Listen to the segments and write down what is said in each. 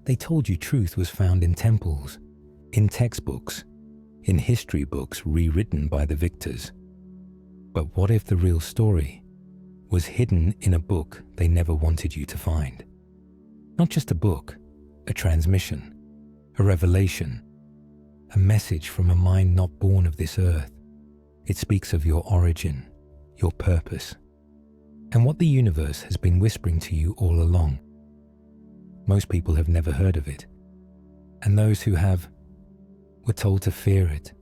They told you truth was found in temples, in textbooks, in history books rewritten by the victors. But what if the real story was hidden in a book they never wanted you to find? Not just a book, a transmission, a revelation, a message from a mind not born of this earth. It speaks of your origin, your purpose, and what the universe has been whispering to you all along. Most people have never heard of it, and those who have were told to fear it.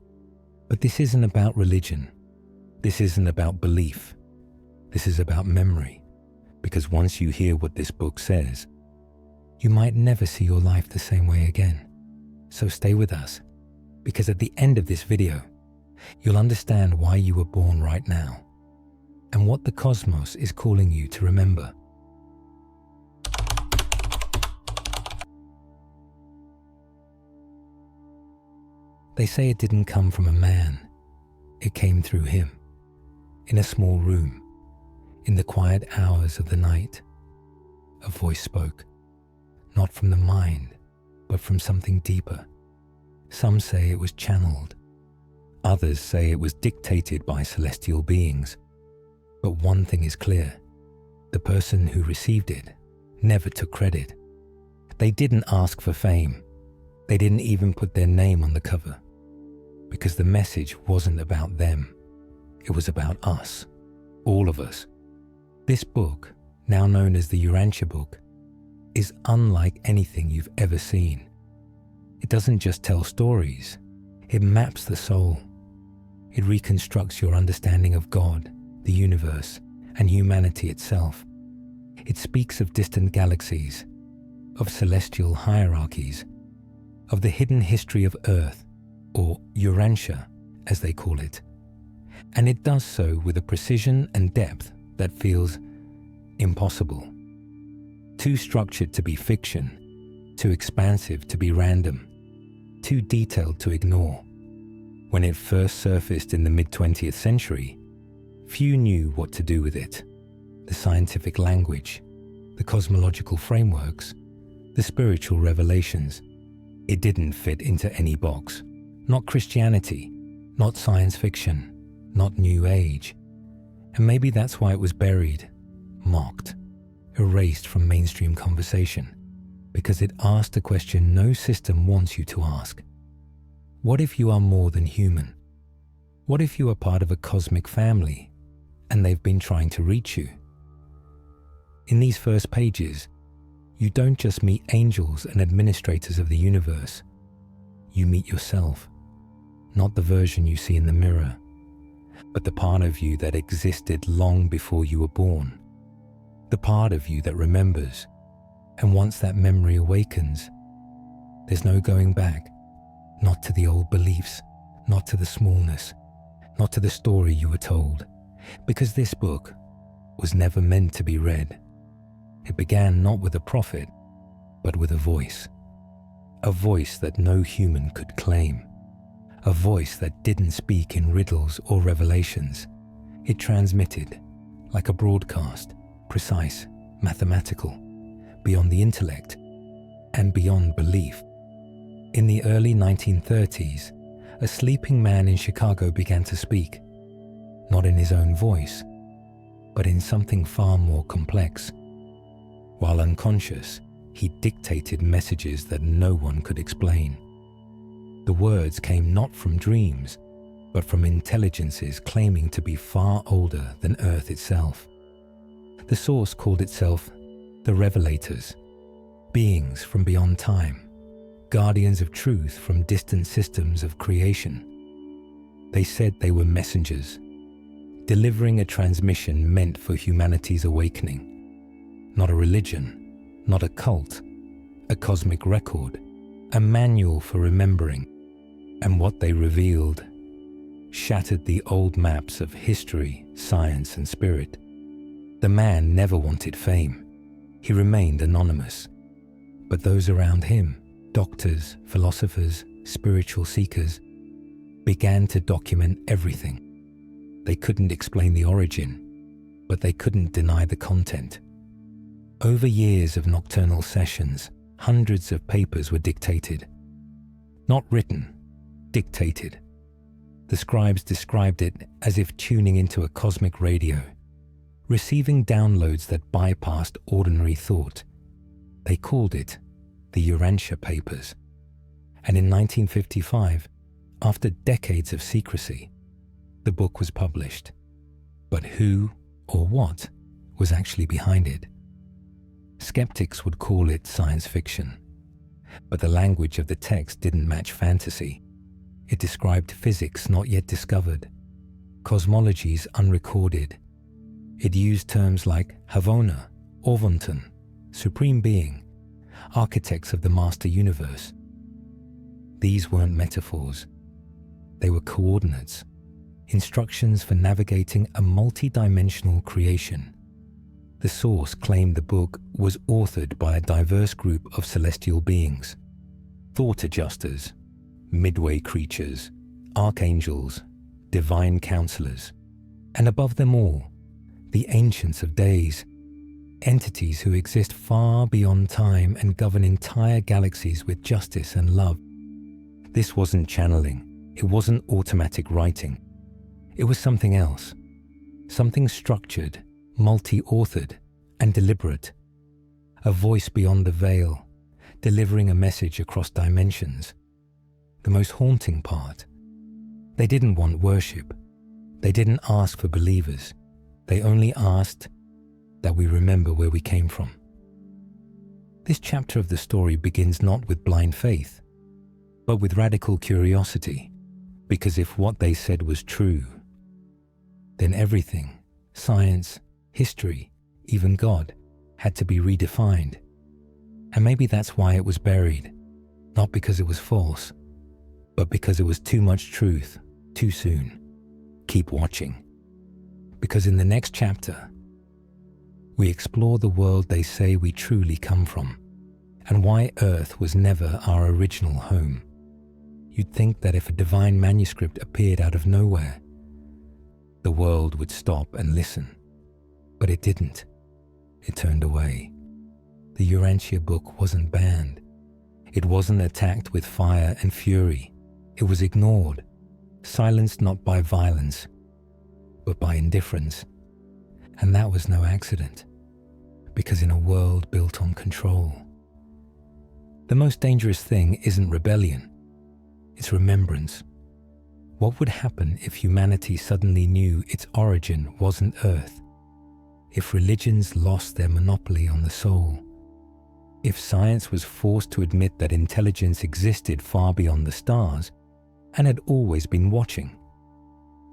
But this isn't about religion. This isn't about belief. This is about memory, because once you hear what this book says, you might never see your life the same way again. So stay with us, because at the end of this video, you'll understand why you were born right now and what the cosmos is calling you to remember. They say it didn't come from a man. It came through him, in a small room, in the quiet hours of the night. A voice spoke, not from the mind, but from something deeper. Some say it was channeled. Others say it was dictated by celestial beings. But one thing is clear. The person who received it never took credit. They didn't ask for fame. They didn't even put their name on the cover. Because the message wasn't about them. It was about us, all of us. This book, now known as the Urantia Book, is unlike anything you've ever seen. It doesn't just tell stories, it maps the soul. It reconstructs your understanding of God, the universe, and humanity itself. It speaks of distant galaxies, of celestial hierarchies, of the hidden history of Earth, or Urantia, as they call it. And it does so with a precision and depth that feels impossible. Too structured to be fiction, too expansive to be random, too detailed to ignore. When it first surfaced in the mid-20th century, few knew what to do with it. The scientific language, the cosmological frameworks, the spiritual revelations. It didn't fit into any box. Not Christianity, not science fiction, not New Age. And maybe that's why it was buried, mocked, erased from mainstream conversation, because it asked a question no system wants you to ask. What if you are more than human? What if you are part of a cosmic family and they've been trying to reach you? In these first pages, you don't just meet angels and administrators of the universe. You meet yourself, not the version you see in the mirror, but the part of you that existed long before you were born. The part of you that remembers, and once that memory awakens, there's no going back, not to the old beliefs, not to the smallness, not to the story you were told, because this book was never meant to be read. It began not with a prophet, but with a voice that no human could claim, a voice that didn't speak in riddles or revelations. It transmitted, like a broadcast, precise, mathematical, beyond the intellect, and beyond belief. In the early 1930s, a sleeping man in Chicago began to speak, not in his own voice, but in something far more complex. While unconscious, he dictated messages that no one could explain. The words came not from dreams, but from intelligences claiming to be far older than Earth itself. The source called itself the Revelators, beings from beyond time, guardians of truth from distant systems of creation. They said they were messengers, delivering a transmission meant for humanity's awakening. Not a religion, not a cult, a cosmic record, a manual for remembering. And what they revealed shattered the old maps of history, science, and spirit. The man never wanted fame. He remained anonymous. But those around him, doctors, philosophers, spiritual seekers, began to document everything. They couldn't explain the origin, but they couldn't deny the content. Over years of nocturnal sessions, hundreds of papers were dictated. Not written, dictated. The scribes described it as if tuning into a cosmic radio, receiving downloads that bypassed ordinary thought. They called it the Urantia Papers. And in 1955, after decades of secrecy, the book was published. But who or what was actually behind it? Skeptics would call it science fiction, but the language of the text didn't match fantasy. It described physics not yet discovered, cosmologies unrecorded. It used terms like Havona, Orvonton, Supreme Being, architects of the master universe. These weren't metaphors. They were coordinates, instructions for navigating a multi-dimensional creation. The source claimed the book was authored by a diverse group of celestial beings, thought adjusters, midway creatures, archangels, divine counselors, and above them all, the Ancients of Days, entities who exist far beyond time and govern entire galaxies with justice and love. This wasn't channeling, it wasn't automatic writing. It was something else, something structured, multi-authored, and deliberate. A voice beyond the veil, delivering a message across dimensions. The most haunting part, they didn't want worship. They didn't ask for believers. They only asked that we remember where we came from. This chapter of the story begins not with blind faith, but with radical curiosity, because if what they said was true, then everything, science, history, even God, had to be redefined. And maybe that's why it was buried, not because it was false, but because it was too much truth, too soon. Keep watching, because in the next chapter, we explore the world they say we truly come from, and why Earth was never our original home. You'd think that if a divine manuscript appeared out of nowhere, the world would stop and listen. But it didn't. It turned away. The Urantia Book wasn't banned. It wasn't attacked with fire and fury. It was ignored, silenced not by violence, but by indifference. And that was no accident, because in a world built on control, the most dangerous thing isn't rebellion, it's remembrance. What would happen if humanity suddenly knew its origin wasn't Earth? If religions lost their monopoly on the soul? If science was forced to admit that intelligence existed far beyond the stars and had always been watching?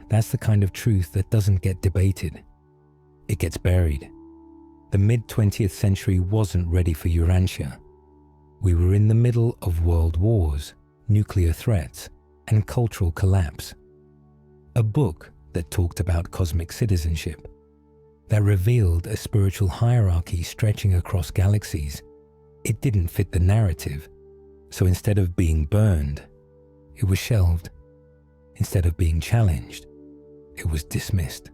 That's the kind of truth that doesn't get debated. It gets buried. The mid-20th century wasn't ready for Urantia. We were in the middle of world wars, nuclear threats, and cultural collapse. A book that talked about cosmic citizenship, that revealed a spiritual hierarchy stretching across galaxies. It didn't fit the narrative, so instead of being burned, it was shelved. Instead of being challenged, it was dismissed.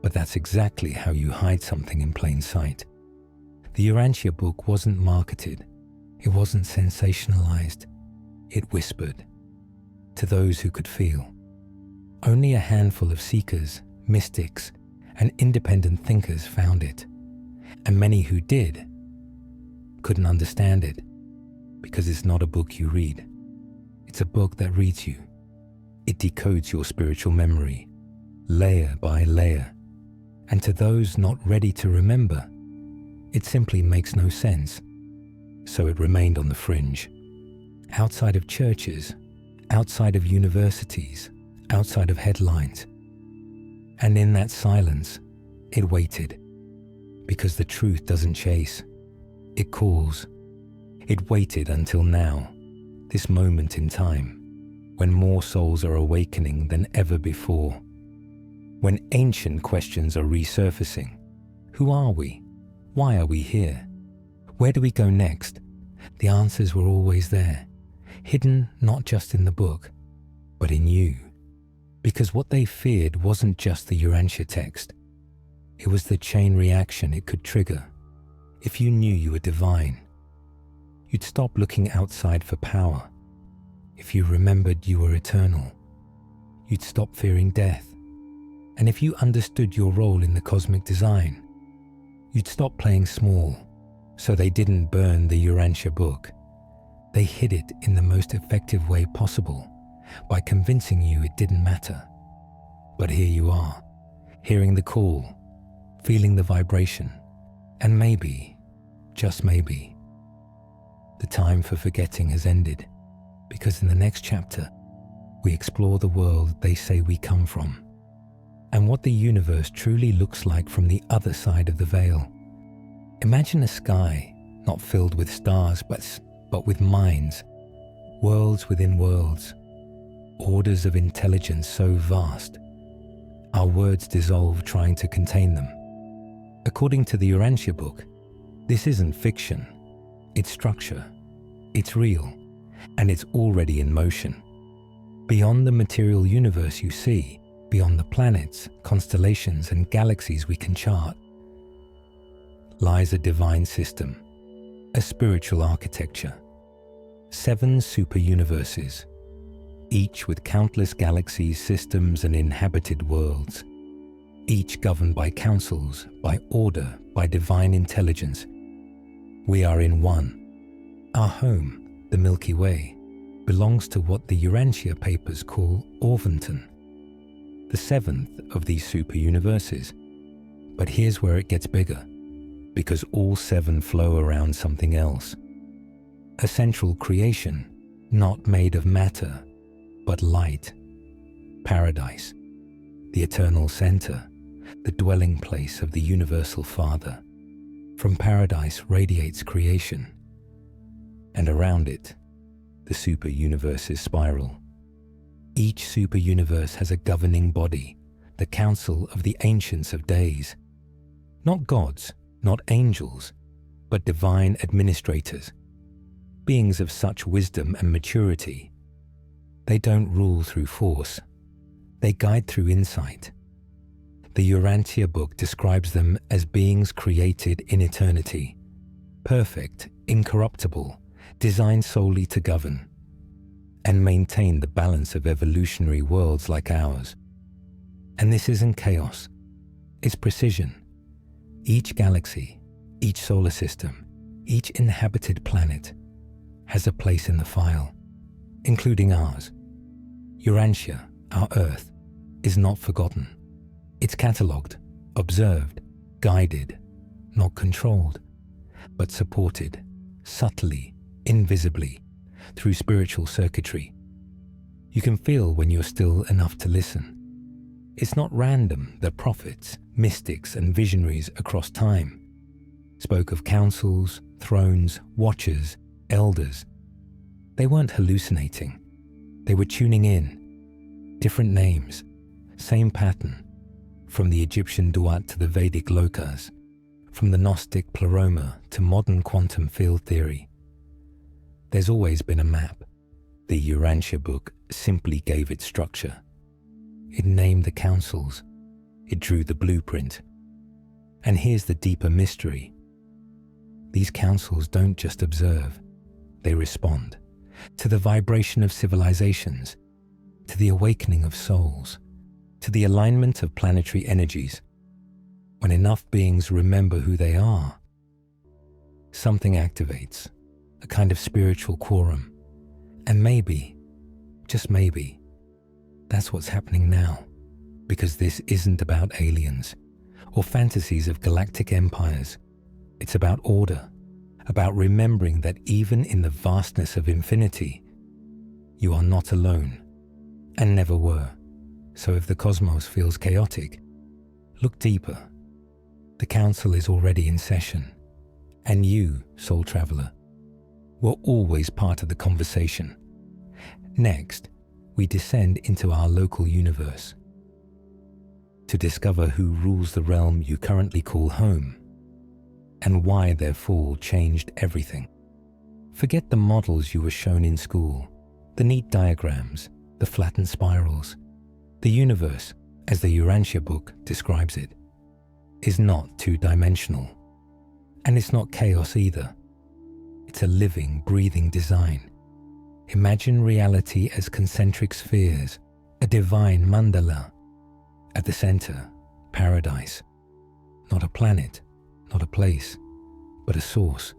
But that's exactly how you hide something in plain sight. The Urantia Book wasn't marketed. It wasn't sensationalized. It whispered to those who could feel. Only a handful of seekers, mystics, and independent thinkers found it, and many who did couldn't understand it, because it's not a book you read. It's a book that reads you. It decodes your spiritual memory, layer by layer, and to those not ready to remember, it simply makes no sense. So it remained on the fringe, outside of churches, outside of universities, outside of headlines. And in that silence, it waited, because the truth doesn't chase, it calls. It waited until now, this moment in time, when more souls are awakening than ever before, when ancient questions are resurfacing. Who are we? Why are we here? Where do we go next? The answers were always there, hidden not just in the book, but in you. Because what they feared wasn't just the Urantia text. It was the chain reaction it could trigger. If you knew you were divine, You'd stop looking outside for power. If you remembered you were eternal, you'd stop fearing death. And if you understood your role in the cosmic design, you'd stop playing small. So they didn't burn the Urantia book. They hid it in the most effective way possible by convincing you it didn't matter. But here you are, hearing the call, feeling the vibration, and maybe, just maybe, the time for forgetting has ended, because in the next chapter, we explore the world they say we come from, and what the universe truly looks like from the other side of the veil. Imagine a sky not filled with stars, but with minds, worlds within worlds, orders of intelligence so vast, our words dissolve trying to contain them. According to the Urantia book, this isn't fiction, it's structure, it's real, and it's already in motion. Beyond the material universe you see, beyond the planets, constellations, and galaxies we can chart, lies a divine system, a spiritual architecture, 7 super-universes, each with countless galaxies, systems, and inhabited worlds, each governed by councils, by order, by divine intelligence. We are in one. Our home, the Milky Way, belongs to what the Urantia papers call Orvonton, the 7th of these super-universes. But here's where it gets bigger, because all 7 flow around something else. A central creation, not made of matter, but light. Paradise, the eternal center, the dwelling place of the universal Father. From paradise radiates creation, and around it, the super-universes spiral. Each super-universe has a governing body, the council of the ancients of days. Not gods, not angels, but divine administrators, beings of such wisdom and maturity. They don't rule through force, they guide through insight. The Urantia book describes them as beings created in eternity, perfect, incorruptible, designed solely to govern and maintain the balance of evolutionary worlds like ours. And this isn't chaos, it's precision. Each galaxy, each solar system, each inhabited planet has a place in the file, including ours. Urantia, our Earth, is not forgotten. It's catalogued, observed, guided, not controlled, but supported, subtly, invisibly, through spiritual circuitry. You can feel when you're still enough to listen. It's not random that prophets, mystics, and visionaries across time spoke of councils, thrones, watchers, elders. They weren't hallucinating. They were tuning in. Different names, same pattern, from the Egyptian Duat to the Vedic Lokas, from the Gnostic Pleroma to modern quantum field theory. There's always been a map. The Urantia book simply gave it structure. It named the councils. It drew the blueprint. And here's the deeper mystery. These councils don't just observe, they respond to the vibration of civilizations, to the awakening of souls, to the alignment of planetary energies. When enough beings remember who they are, something activates, a kind of spiritual quorum. And maybe, just maybe, that's what's happening now, because this isn't about aliens or fantasies of galactic empires. It's about order, about remembering that even in the vastness of infinity, you are not alone, and never were. So if the cosmos feels chaotic, look deeper. The council is already in session, and you, soul traveler, were always part of the conversation. Next, we descend into our local universe to discover who rules the realm you currently call home, and why their fall changed everything. Forget the models you were shown in school, the neat diagrams, the flattened spirals. The universe, as the Urantia book describes it, is not two-dimensional, and it's not chaos either. It's a living, breathing design. Imagine reality as concentric spheres, a divine mandala. At the center, paradise. Not a planet, not a place, but a source.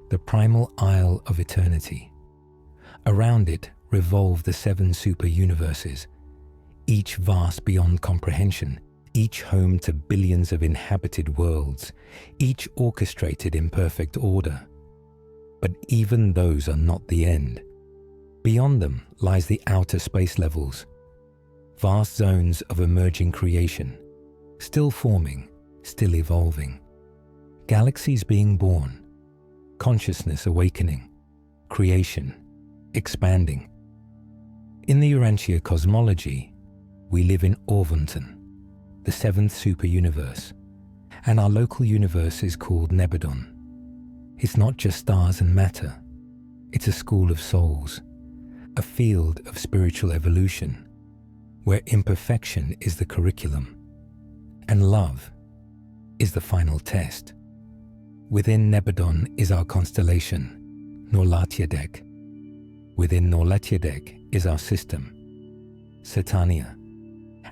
The primal isle of eternity. Around it revolve the 7 super-universes, each vast beyond comprehension, each home to billions of inhabited worlds, each orchestrated in perfect order. But even those are not the end. Beyond them lies the outer space levels, vast zones of emerging creation, still forming, still evolving. Galaxies being born, consciousness awakening, creation expanding. In the Urantia cosmology, we live in Orvonton, the 7th super-universe, and our local universe is called Nebadon. It's not just stars and matter, it's a school of souls, a field of spiritual evolution, where imperfection is the curriculum, and love is the final test. Within Nebadon is our constellation, Norlatiadek. Within Norlatiadek is our system, Satania,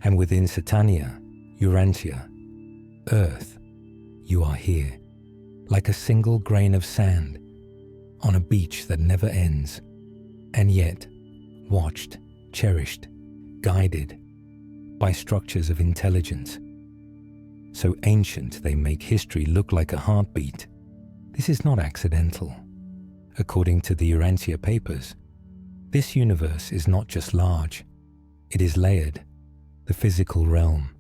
and within Satania, Urantia, Earth. You are here, like a single grain of sand, on a beach that never ends, and yet watched, cherished, guided by structures of intelligence. So ancient they make history look like a heartbeat. This is not accidental. According to the Urantia papers, this universe is not just large, it is layered. The physical realm,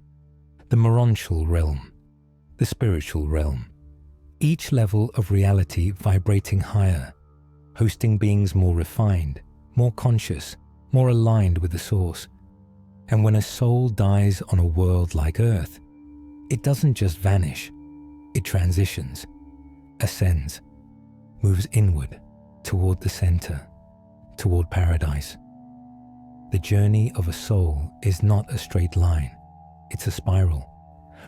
the morontial realm, the spiritual realm, each level of reality vibrating higher, hosting beings more refined, more conscious, more aligned with the source. And when a soul dies on a world like Earth, it doesn't just vanish, it transitions, ascends, moves inward toward the center, toward paradise. The journey of a soul is not a straight line, it's a spiral,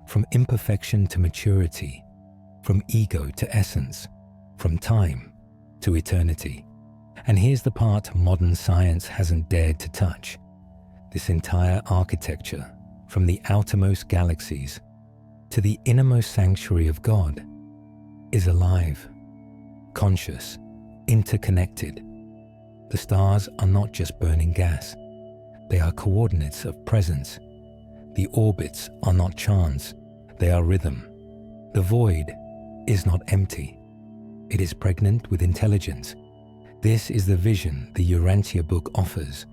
from imperfection to maturity, from ego to essence, from time to eternity. And here's the part modern science hasn't dared to touch. This entire architecture, from the outermost galaxies to the innermost sanctuary of God, is alive, conscious, interconnected. The stars are not just burning gas. They are coordinates of presence. The orbits are not chance. They are rhythm. The void is not empty. It is pregnant with intelligence. This is the vision the Urantia Book offers.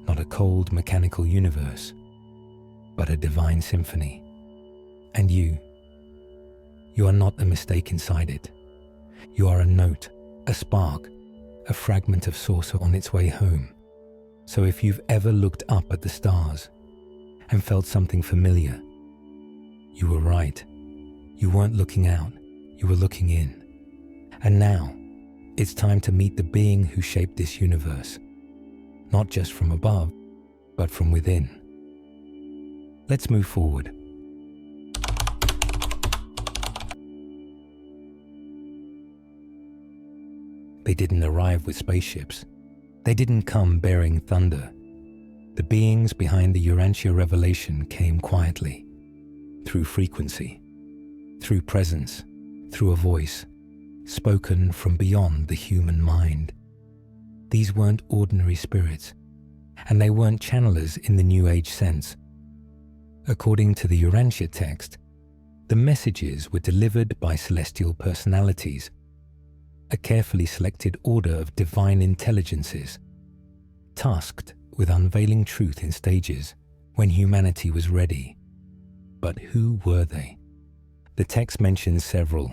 Not a cold mechanical universe, but a divine symphony. And you are not a mistake inside it. You are a note, a spark, a fragment of saucer on its way home. So if you've ever looked up at the stars and felt something familiar, you were right. You weren't looking out, you were looking in. And now, it's time to meet the being who shaped this universe, not just from above, but from within. Let's move forward. They didn't arrive with spaceships. They didn't come bearing thunder. The beings behind the Urantia revelation came quietly, through frequency, through presence, through a voice, spoken from beyond the human mind. These weren't ordinary spirits, and they weren't channelers in the New Age sense. According to the Urantia text, the messages were delivered by celestial personalities, a carefully selected order of divine intelligences, tasked with unveiling truth in stages when humanity was ready. But who were they? The text mentions several,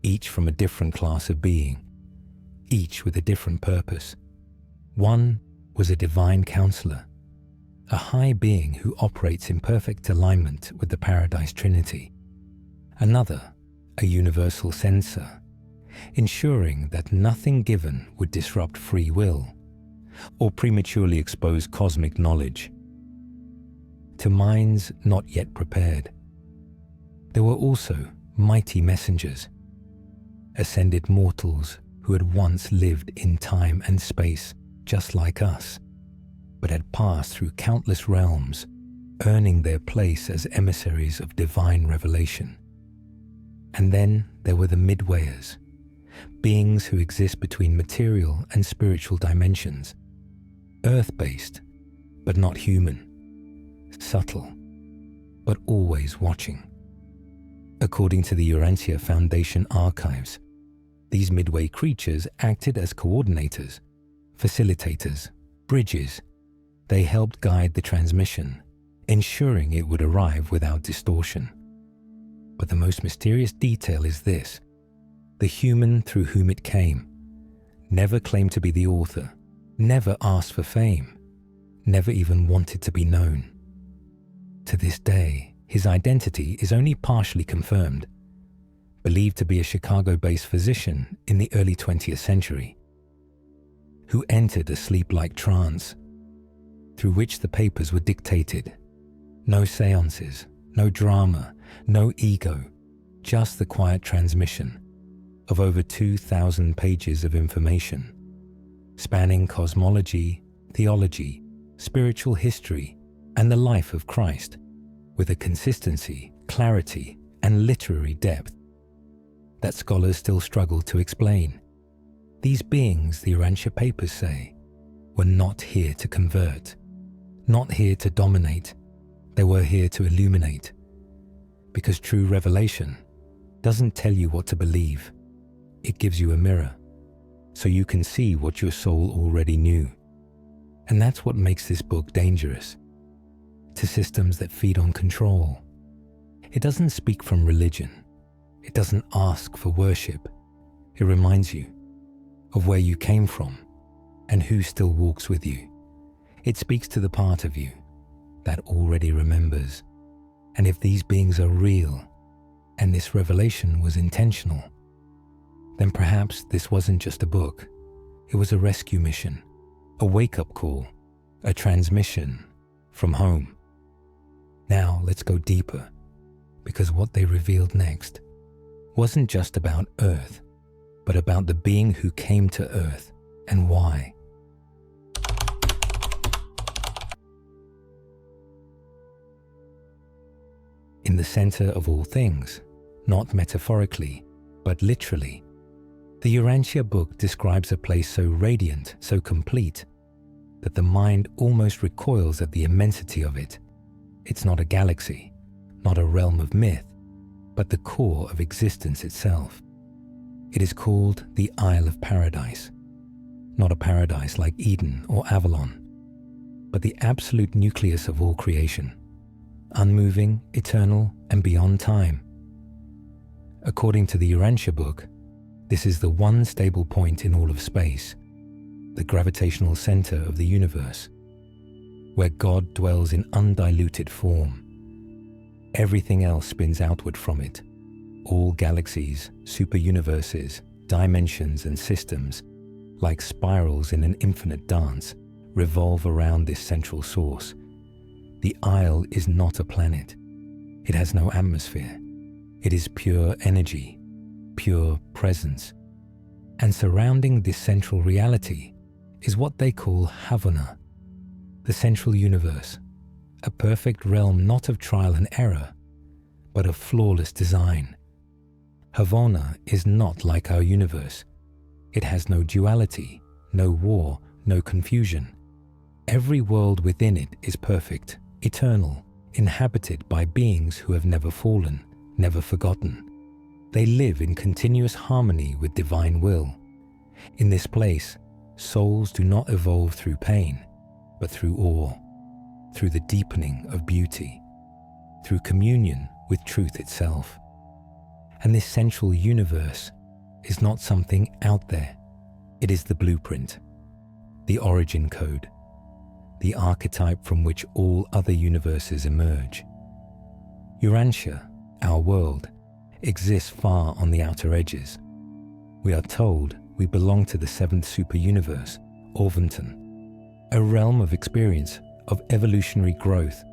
each from a different class of being, each with a different purpose. One was a divine counselor, a high being who operates in perfect alignment with the Paradise Trinity. Another, a universal censor, ensuring that nothing given would disrupt free will or prematurely expose cosmic knowledge to minds not yet prepared. There were also mighty messengers, ascended mortals who had once lived in time and space just like us, but had passed through countless realms, earning their place as emissaries of divine revelation. And then there were the midwayers, beings who exist between material and spiritual dimensions, earth-based, but not human, subtle, but always watching. According to the Urantia Foundation archives, these midway creatures acted as coordinators, facilitators, bridges. They helped guide the transmission, ensuring it would arrive without distortion. But the most mysterious detail is this: the human through whom it came never claimed to be the author, never asked for fame, never even wanted to be known. To this day, his identity is only partially confirmed, believed to be a Chicago-based physician in the early 20th century, who entered a sleep-like trance, through which the papers were dictated. No seances, no drama, no ego, just the quiet transmission of over 2,000 pages of information, spanning cosmology, theology, spiritual history, and the life of Christ, with a consistency, clarity, and literary depth that scholars still struggle to explain. These beings, the Urantia papers say, were not here to convert, not here to dominate. They were here to illuminate. Because true revelation doesn't tell you what to believe. It gives you a mirror, so you can see what your soul already knew. And that's what makes this book dangerous to systems that feed on control. It doesn't speak from religion. It doesn't ask for worship. It reminds you of where you came from and who still walks with you. It speaks to the part of you that already remembers. And if these beings are real and this revelation was intentional, then perhaps this wasn't just a book. It was a rescue mission, a wake-up call, a transmission from home. Now let's go deeper, because what they revealed next wasn't just about Earth, but about the being who came to Earth and why. In the center of all things, not metaphorically, but literally, the Urantia book describes a place so radiant, so complete, that the mind almost recoils at the immensity of it. It's not a galaxy, not a realm of myth, but the core of existence itself. It is called the Isle of Paradise, not a paradise like Eden or Avalon, but the absolute nucleus of all creation, unmoving, eternal, and beyond time. According to the Urantia book, this is the one stable point in all of space, the gravitational center of the universe, where God dwells in undiluted form. Everything else spins outward from it. All galaxies, superuniverses, dimensions, and systems, like spirals in an infinite dance, revolve around this central source. The Isle is not a planet. It has no atmosphere. It is pure energy, pure presence. And surrounding this central reality is what they call Havana, the central universe, a perfect realm not of trial and error, but of flawless design. Havana is not like our universe. It has no duality, no war, no confusion. Every world within it is perfect, eternal, inhabited by beings who have never fallen, never forgotten. They live in continuous harmony with divine will. In this place, souls do not evolve through pain, but through awe, through the deepening of beauty, through communion with truth itself. And this central universe is not something out there. It is the blueprint, the origin code, the archetype from which all other universes emerge. Urantia, our world, exists far on the outer edges. We are told we belong to the seventh superuniverse, Orvonton, a realm of experience, of evolutionary growth,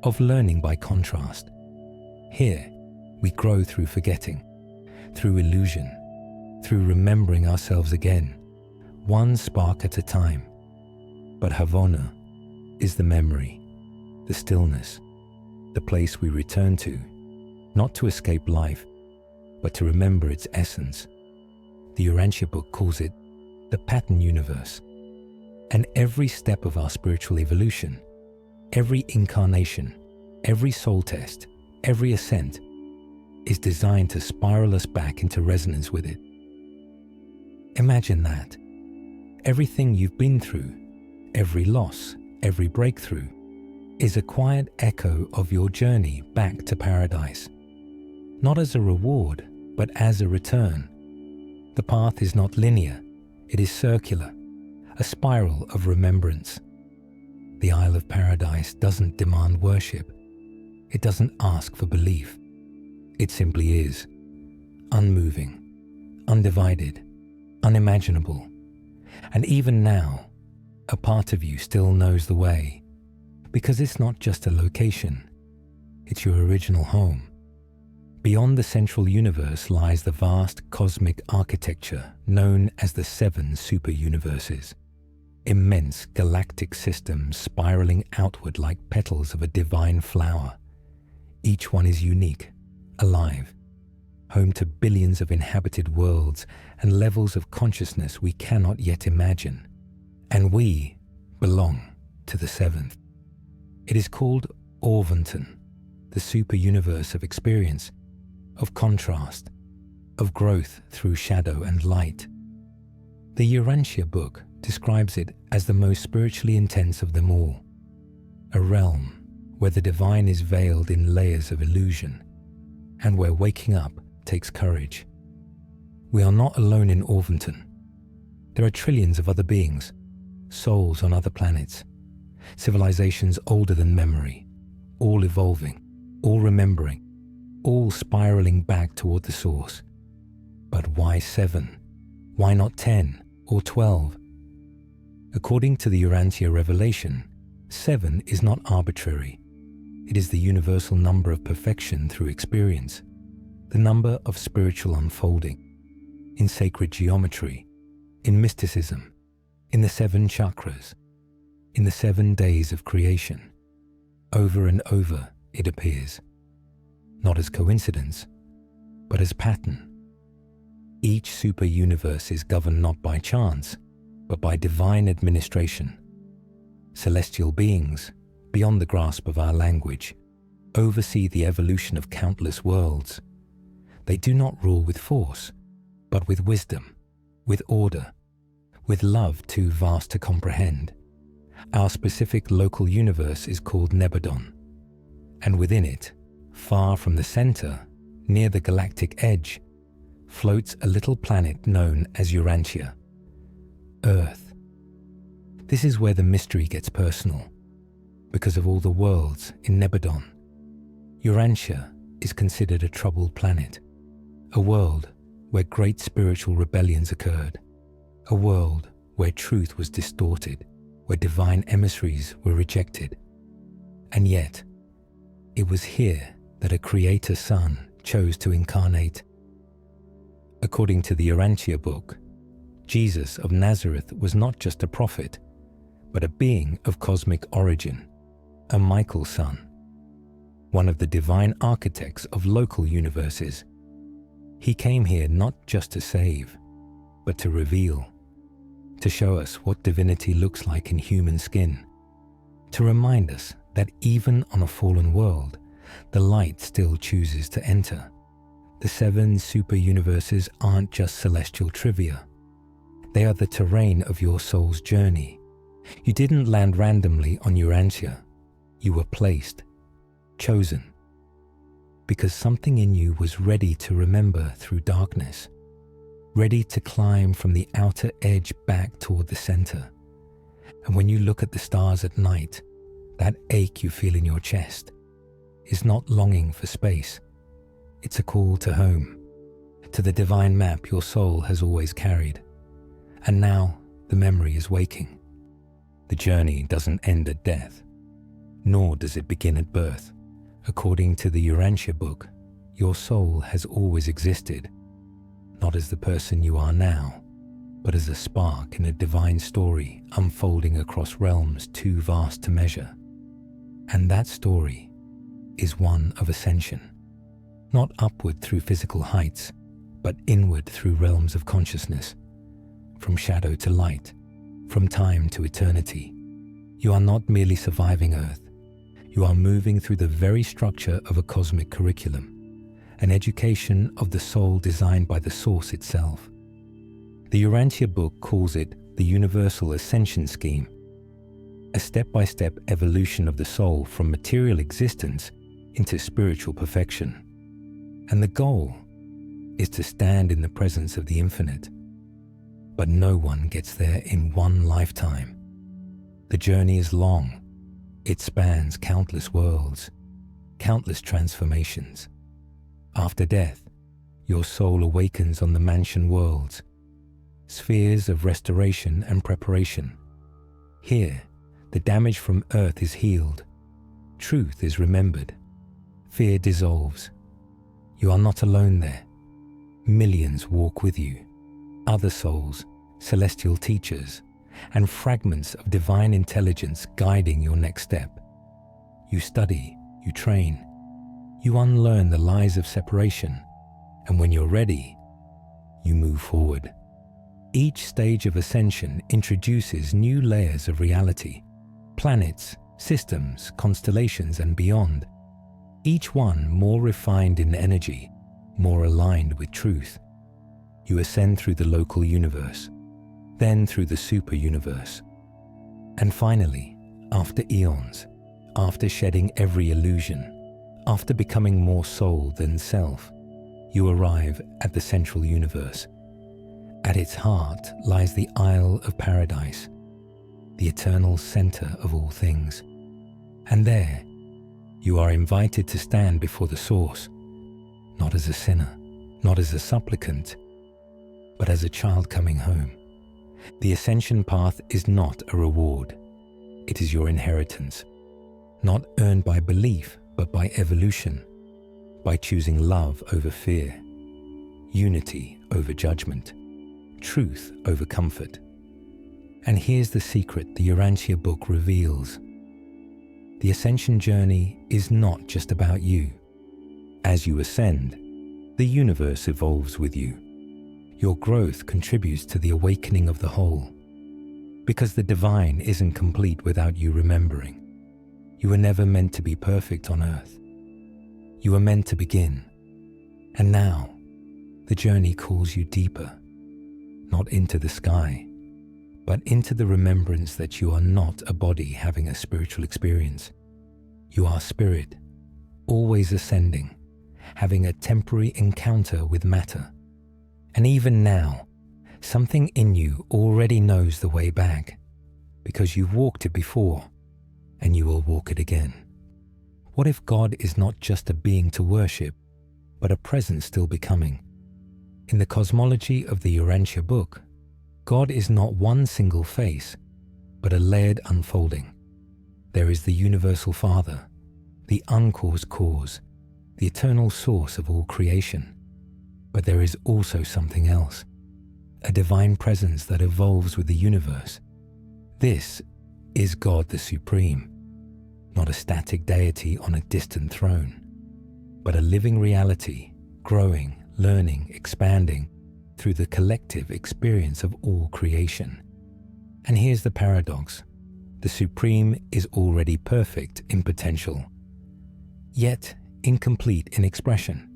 of learning by contrast. Here, we grow through forgetting, through illusion, through remembering ourselves again, one spark at a time. But Havona is the memory, the stillness, the place we return to, not to escape life, but to remember its essence. The Urantia Book calls it the pattern universe. And every step of our spiritual evolution, every incarnation, every soul test, every ascent, is designed to spiral us back into resonance with it. Imagine that. Everything you've been through, every loss, every breakthrough, is a quiet echo of your journey back to paradise. Not as a reward, but as a return. The path is not linear, it is circular, a spiral of remembrance. The Isle of Paradise doesn't demand worship. It doesn't ask for belief. It simply is, unmoving, undivided, unimaginable. And even now, a part of you still knows the way, because it's not just a location, it's your original home. Beyond the central universe lies the vast cosmic architecture known as the 7 super-universes, immense galactic systems spiraling outward like petals of a divine flower. Each one is unique, alive, home to billions of inhabited worlds and levels of consciousness we cannot yet imagine. And we belong to the 7th. It is called Orvanton, the super-universe of experience, of contrast, of growth through shadow and light. The Urantia Book describes it as the most spiritually intense of them all, a realm where the divine is veiled in layers of illusion, and where waking up takes courage. We are not alone in Orvanton. There are trillions of other beings, souls on other planets, civilizations older than memory, all evolving, all remembering, all spiraling back toward the source. But why 7? Why not 10 or 12? According to the Urantia revelation, 7 is not arbitrary. It is the universal number of perfection through experience, the number of spiritual unfolding, in sacred geometry, in mysticism, in the 7 chakras, in the 7 days of creation. Over and over it appears, not as coincidence, but as pattern. Each super-universe is governed not by chance, but by divine administration. Celestial beings, beyond the grasp of our language, oversee the evolution of countless worlds. They do not rule with force, but with wisdom, with order, with love too vast to comprehend. Our specific local universe is called Nebadon, and within it, far from the center, near the galactic edge, floats a little planet known as Urantia, Earth. This is where the mystery gets personal, because of all the worlds in Nebadon. Urantia is considered a troubled planet, a world where great spiritual rebellions occurred, a world where truth was distorted, where divine emissaries were rejected. And yet, it was here that a creator son chose to incarnate. According to the Urantia Book, Jesus of Nazareth was not just a prophet, but a being of cosmic origin, a Michael son, one of the divine architects of local universes. He came here not just to save, but to reveal, to show us what divinity looks like in human skin, to remind us that even on a fallen world, the light still chooses to enter. The 7 super-universes aren't just celestial trivia. They are the terrain of your soul's journey. You didn't land randomly on Urantia. You were placed, chosen, because something in you was ready to remember through darkness, ready to climb from the outer edge back toward the center. And when you look at the stars at night, that ache you feel in your chest is not longing for space. It's a call to home, to the divine map your soul has always carried. And now the memory is waking. The journey doesn't end at death, nor does it begin at birth. According to the Urantia Book, your soul has always existed, not as the person you are now, but as a spark in a divine story unfolding across realms too vast to measure. And that story is one of ascension, not upward through physical heights, but inward through realms of consciousness, from shadow to light, from time to eternity. You are not merely surviving Earth. You are moving through the very structure of a cosmic curriculum, an education of the soul designed by the Source itself. The Urantia Book calls it the Universal Ascension Scheme, a step-by-step evolution of the soul from material existence into spiritual perfection. And the goal is to stand in the presence of the infinite. But no one gets there in one lifetime. The journey is long. It spans countless worlds, countless transformations. After death, your soul awakens on the mansion worlds, spheres of restoration and preparation. Here, the damage from Earth is healed. Truth is remembered. Fear dissolves. You are not alone there. Millions walk with you. Other souls, celestial teachers, and fragments of divine intelligence guiding your next step. You study, you train, you unlearn the lies of separation, and when you're ready, you move forward. Each stage of ascension introduces new layers of reality, planets, systems, constellations, and beyond. Each one more refined in energy, more aligned with truth. You ascend through the local universe, then through the super universe. And finally, after eons, after shedding every illusion, after becoming more soul than self, you arrive at the central universe. At its heart lies the Isle of Paradise, the eternal center of all things. And there, you are invited to stand before the Source, not as a sinner, not as a supplicant, but as a child coming home. The ascension path is not a reward. It is your inheritance, not earned by belief, but by evolution, by choosing love over fear, unity over judgment, truth over comfort. And here's the secret the Urantia Book reveals. The ascension journey is not just about you. As you ascend, the universe evolves with you. Your growth contributes to the awakening of the whole, because the divine isn't complete without you remembering. You were never meant to be perfect on Earth. You were meant to begin. And now, the journey calls you deeper, not into the sky, but into the remembrance that you are not a body having a spiritual experience. You are spirit, always ascending, having a temporary encounter with matter. And even now, something in you already knows the way back, because you've walked it before, and you will walk it again. What if God is not just a being to worship, but a presence still becoming? In the cosmology of the Urantia Book, God is not one single face, but a layered unfolding. There is the universal Father, the uncaused cause, the eternal source of all creation. But there is also something else, a divine presence that evolves with the universe. This is God the Supreme, not a static deity on a distant throne, but a living reality, growing, learning, expanding through the collective experience of all creation. And here's the paradox. The Supreme is already perfect in potential, yet incomplete in expression,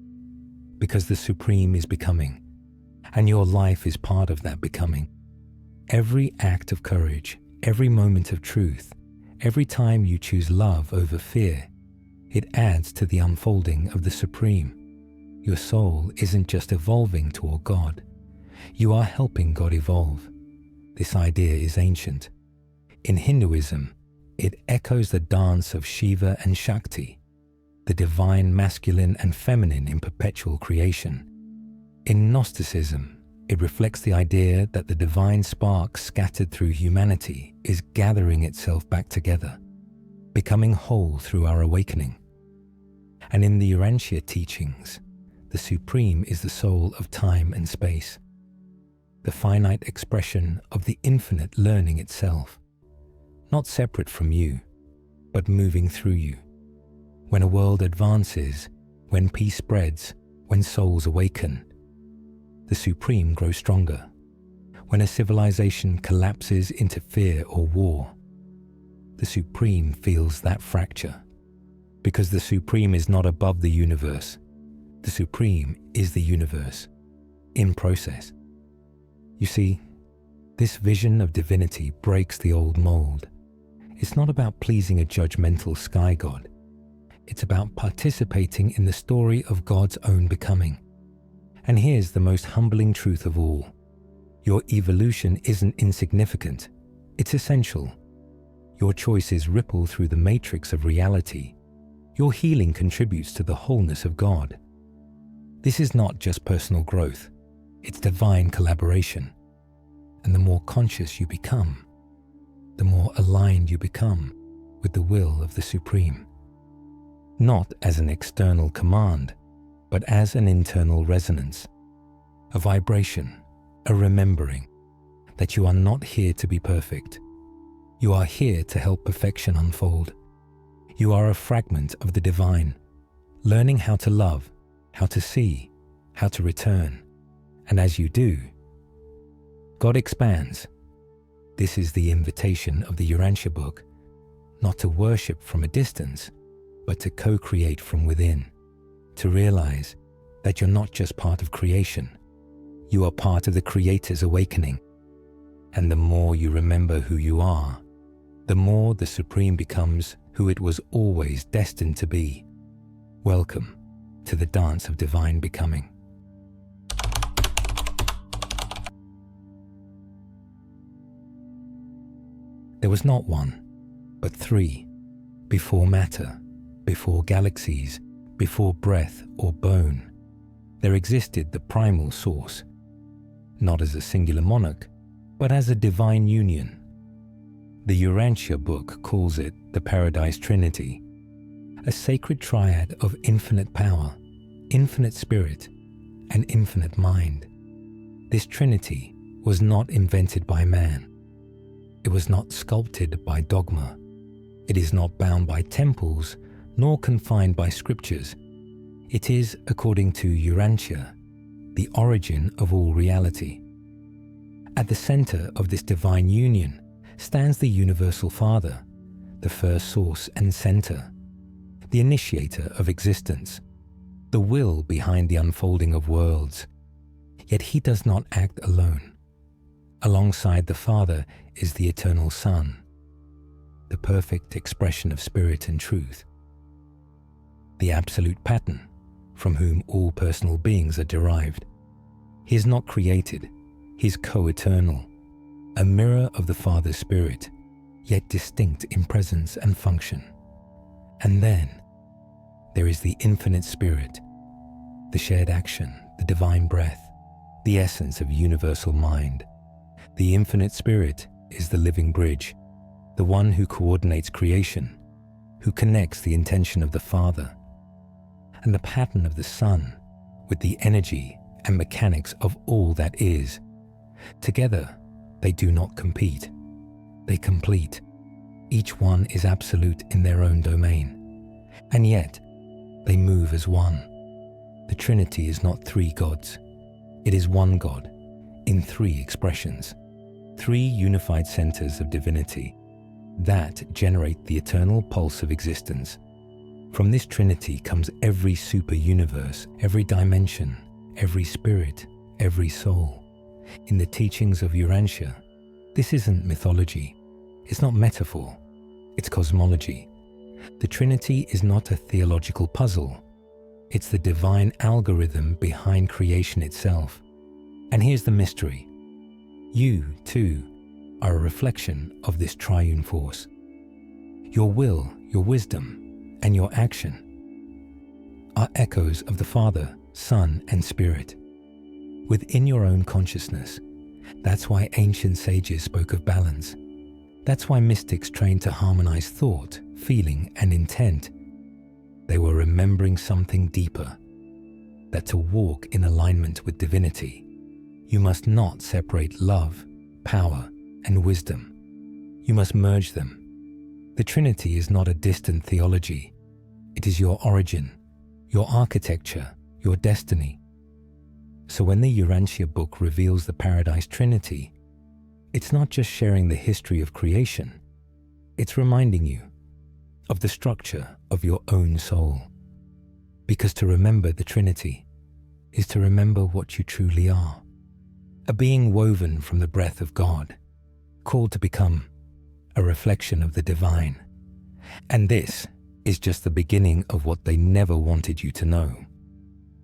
because the Supreme is becoming, and your life is part of that becoming. Every act of courage, every moment of truth, every time you choose love over fear, it adds to the unfolding of the Supreme. Your soul isn't just evolving toward God. You are helping God evolve. This idea is ancient. In Hinduism, it echoes the dance of Shiva and Shakti, the divine masculine and feminine in perpetual creation. In Gnosticism, it reflects the idea that the divine spark scattered through humanity is gathering itself back together, becoming whole through our awakening. And in the Urantia teachings, the the Supreme is the soul of time and space, the finite expression of the infinite learning itself, not separate from you, but moving through you. When a world advances, when peace spreads, when souls awaken, the Supreme grows stronger. When a civilization collapses into fear or war, the Supreme feels that fracture. Because the Supreme is not above the universe. The Supreme is the universe, in process. You see, this vision of divinity breaks the old mold. It's not about pleasing a judgmental sky god. It's about participating in the story of God's own becoming. And here's the most humbling truth of all. Your evolution isn't insignificant. It's essential. Your choices ripple through the matrix of reality. Your healing contributes to the wholeness of God. This is not just personal growth. It's divine collaboration. And the more conscious you become, the more aligned you become with the will of the Supreme. Not as an external command, but as an internal resonance, a vibration, a remembering that you are not here to be perfect. You are here to help perfection unfold. You are a fragment of the divine, learning how to love, how to see, how to return. And as you do, God expands. This is the invitation of the Urantia Book, not to worship from a distance, but to co-create from within, to realize that you're not just part of creation, you are part of the Creator's awakening. And the more you remember who you are, the more the Supreme becomes who it was always destined to be. Welcome to the dance of divine becoming. There was not one, but three, before matter, before galaxies, before breath or bone. There existed the primal source, not as a singular monarch, but as a divine union. The Urantia Book calls it the Paradise Trinity, a sacred triad of infinite power, infinite spirit, and infinite mind. This Trinity was not invented by man. It was not sculpted by dogma. It is not bound by temples, nor confined by scriptures. It is, according to Urantia, the origin of all reality. At the center of this divine union stands the Universal Father, the first source and center, the initiator of existence, the will behind the unfolding of worlds. Yet he does not act alone. Alongside the Father is the Eternal Son, the perfect expression of spirit and truth, the absolute pattern from whom all personal beings are derived. He is not created, he is co-eternal, a mirror of the Father's spirit, yet distinct in presence and function. And then there is the infinite spirit, the shared action, the divine breath, the essence of universal mind. The infinite spirit is the living bridge, the one who coordinates creation, who connects the intention of the Father and the pattern of the Son with the energy and mechanics of all that is. Together, they do not compete. They complete. Each one is absolute in their own domain. And yet, they move as one. The Trinity is not three gods. It is one God in three expressions, three unified centers of divinity that generate the eternal pulse of existence. From this Trinity comes every super universe, every dimension, every spirit, every soul. In the teachings of Urantia, this isn't mythology. It's not metaphor. It's cosmology. The Trinity is not a theological puzzle. It's the divine algorithm behind creation itself. And here's the mystery. You, too, are a reflection of this triune force. Your will, your wisdom, and your action are echoes of the Father, Son, and Spirit. Within your own consciousness, that's why ancient sages spoke of balance. That's why mystics trained to harmonize thought, feeling, and intent. They were remembering something deeper. that to walk in alignment with divinity, you must not separate love, power, and wisdom. You must merge them. The Trinity is not a distant theology. It is your origin, your architecture, your destiny. So when the Urantia book reveals the Paradise Trinity, it's not just sharing the history of creation, it's reminding you of the structure of your own soul. Because to remember the Trinity is to remember what you truly are, a being woven from the breath of God, called to become a reflection of the divine. And this is just the beginning of what they never wanted you to know.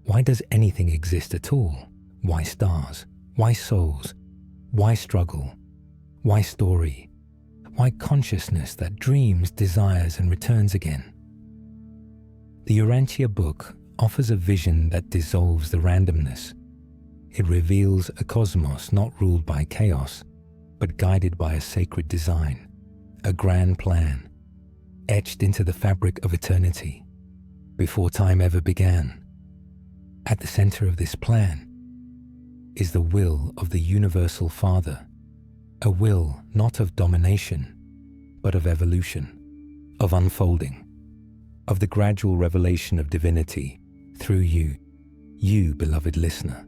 Why does anything exist at all? Why stars? Why souls? Why struggle? Why story? Why consciousness that dreams, desires, and returns again? The Urantia book offers a vision that dissolves the randomness. It reveals a cosmos not ruled by chaos, but guided by a sacred design, a grand plan, etched into the fabric of eternity, before time ever began. At the center of this plan is the will of the Universal Father, a will not of domination, but of evolution, of unfolding, of the gradual revelation of divinity through you. You, beloved listener,